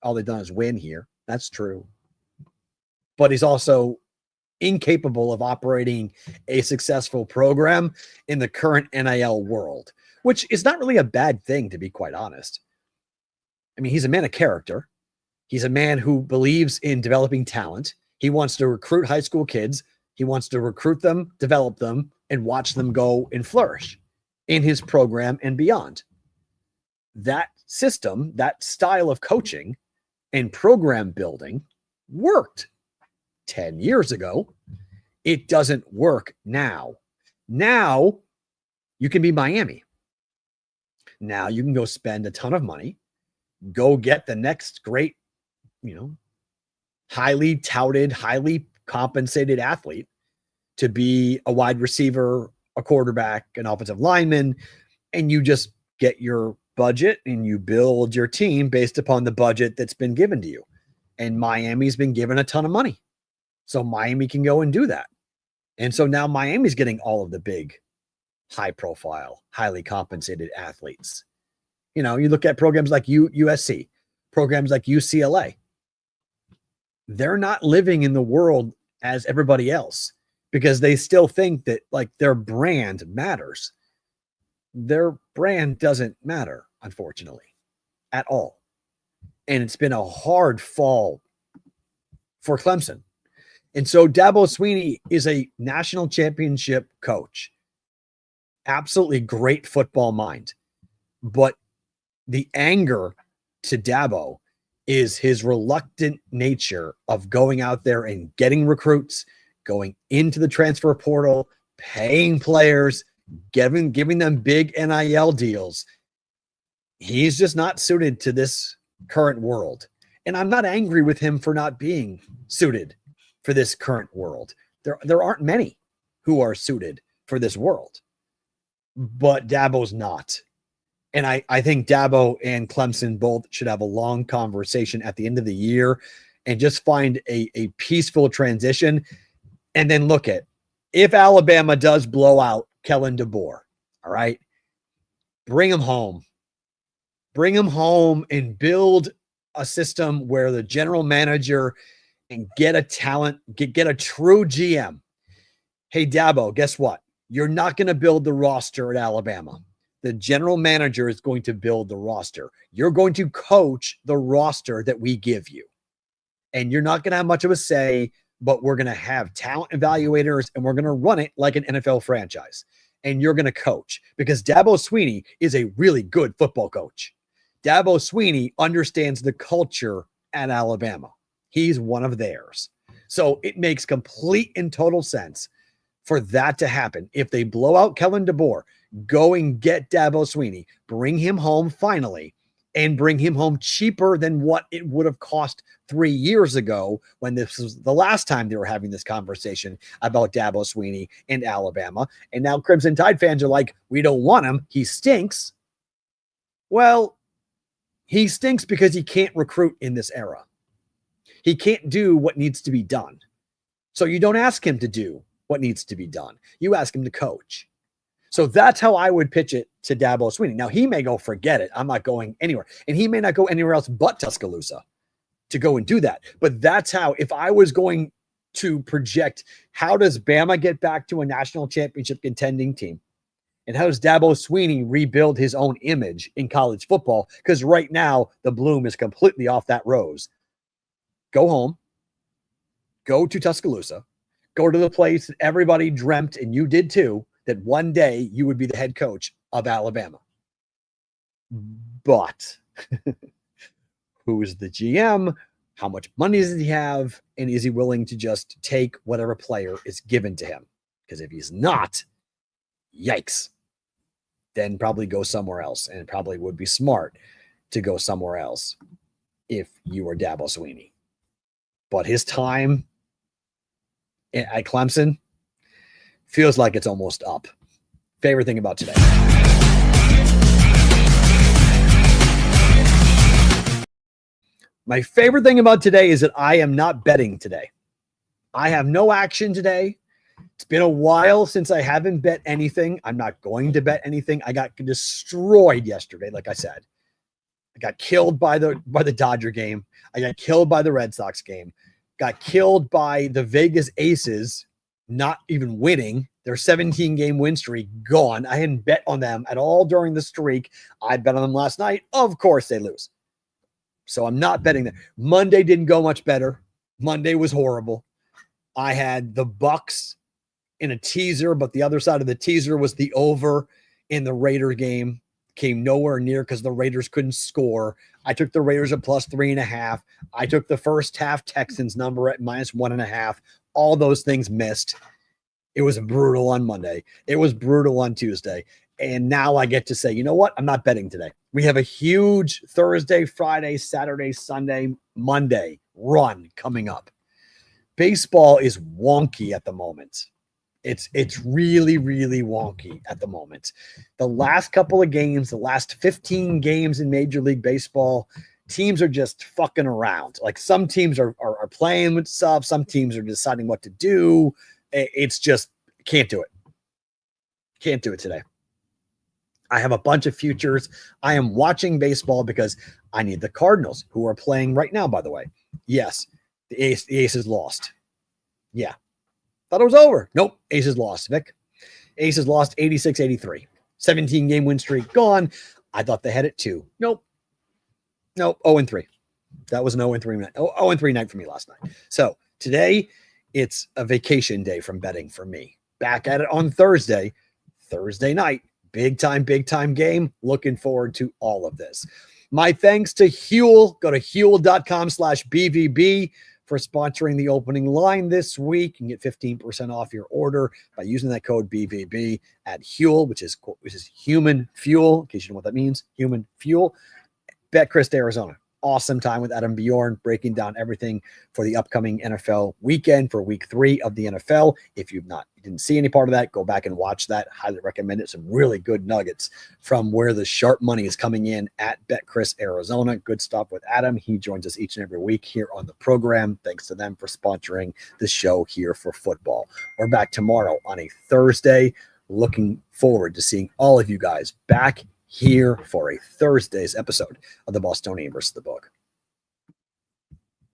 E: All they've done is win here. That's true. But he's also incapable of operating a successful program in the current NIL world, which is not really a bad thing, to be quite honest. I mean, he's a man of character. He's a man who believes in developing talent. He wants to recruit high school kids. He wants to recruit them, develop them, and watch them go and flourish in his program and beyond. That system, that style of coaching and program building worked 10 years ago. It doesn't work now. Now you can be Miami. Now you can go spend a ton of money, go get the next great highly touted, highly compensated athlete to be a wide receiver, a quarterback, an offensive lineman, and you just get your budget and you build your team based upon the budget that's been given to you. And Miami's been given a ton of money. So Miami can go and do that. And so now Miami's getting all of the big, high profile, highly compensated athletes. You look at programs like USC, programs like UCLA. They're not living in the world as everybody else because they still think that like their brand matters. Their brand doesn't matter, unfortunately, at all. And it's been a hard fall for Clemson. And so Dabo Swinney is a national championship coach. Absolutely great football mind. But the anger to Dabo is his reluctant nature of going out there and getting recruits, going into the transfer portal, paying players, giving them big NIL deals. He's just not suited to this current world. And I'm not angry with him for not being suited for this current world. There aren't many who are suited for this world, but Dabo's not. And I think Dabo and Clemson both should have a long conversation at the end of the year and just find a peaceful transition. And then look at, if Alabama does blow out Kellen DeBoer, all right, bring him home. Bring him home and build a system where the general manager and get a talent, get a true GM. Hey, Dabo, guess what? You're not going to build the roster at Alabama. The general manager is going to build the roster. You're going to coach the roster that we give you. And you're not going to have much of a say, but we're going to have talent evaluators and we're going to run it like an NFL franchise. And you're going to coach because Dabo Swinney is a really good football coach. Dabo Swinney understands the culture at Alabama. He's one of theirs. So it makes complete and total sense for that to happen. If they blow out Kellen DeBoer, go and get Dabo Swinney, bring him home finally, and bring him home cheaper than what it would have cost 3 years ago when this was the last time they were having this conversation about Dabo Swinney and Alabama. And now Crimson Tide fans are like, we don't want him. He stinks. Well, he stinks because he can't recruit in this era. He can't do what needs to be done. So you don't ask him to do what needs to be done. You ask him to coach. So that's how I would pitch it to Dabo Swinney. Now, he may go, forget it. I'm not going anywhere. And he may not go anywhere else but Tuscaloosa to go and do that. But that's how, if I was going to project, how does Bama get back to a national championship contending team? And how does Dabo Swinney rebuild his own image in college football? Because right now, the bloom is completely off that rose. Go home. Go to Tuscaloosa. Go to the place that everybody dreamt, and you did too, that one day you would be the head coach of Alabama. But who is the GM? How much money does he have? And is he willing to just take whatever player is given to him? Because if he's not, yikes, then probably go somewhere else. And it probably would be smart to go somewhere else if you were Dabo Swinney. But his time at Clemson feels like it's almost up. Favorite thing about today. My favorite thing about today is that I am not betting today. I have no action today. It's been a while since I haven't bet anything. I'm not going to bet anything. I got destroyed yesterday, like I said. I got killed by the Dodger game. I got killed by the Red Sox game. Got killed by the Vegas Aces not even winning. Their 17-game win streak gone. I hadn't bet on them at all during the streak. I bet on them last night. Of course they lose. So I'm not betting them. Monday didn't go much better. Monday was horrible. I had the Bucks in a teaser, but the other side of the teaser was the over in the Raider game. Came nowhere near because the Raiders couldn't score. I took the Raiders at plus 3.5. I took the first half Texans number at minus 1.5. All those things missed. It was brutal on Monday. It was brutal on Tuesday. And now I get to say, you know what? I'm not betting today. We have a huge Thursday, Friday, Saturday, Sunday, Monday run coming up. Baseball is wonky at the moment. It's really, really wonky at the moment. The last couple of games, the last 15 games in Major League Baseball, teams are just fucking around. Like some teams are playing with stuff. Some teams are deciding what to do. It's just, can't do it. Can't do it today. I have a bunch of futures. I am watching baseball because I need the Cardinals, who are playing right now, by the way. Yes, the Aces lost. Yeah. Thought it was over. Nope. Aces lost, Vic. Aces lost 86-83. 17-game win streak gone. I thought they had it too. Nope. 0-3. That was an 0-3 night. 0-3 night for me last night. So today, it's a vacation day from betting for me. Back at it on Thursday night. Big time game. Looking forward to all of this. My thanks to Huel. Go to Huel.com/BVB for sponsoring the opening line this week. You can get 15% off your order by using that code BVB at Huel, which is human fuel, in case you know what that means, human fuel. BetCris Arizona. Awesome time with Adam Bjorn breaking down everything for the upcoming NFL weekend for week 3 of the NFL. If you didn't see any part of that, go back and watch that. Highly recommend it. Some really good nuggets from where the sharp money is coming in at BetCris Arizona. Good stuff with Adam. He joins us each and every week here on the program. Thanks to them for sponsoring the show here for football. We're back tomorrow on a Thursday. Looking forward to seeing all of you guys back here for a Thursday's episode of the Bostonian versus the Book.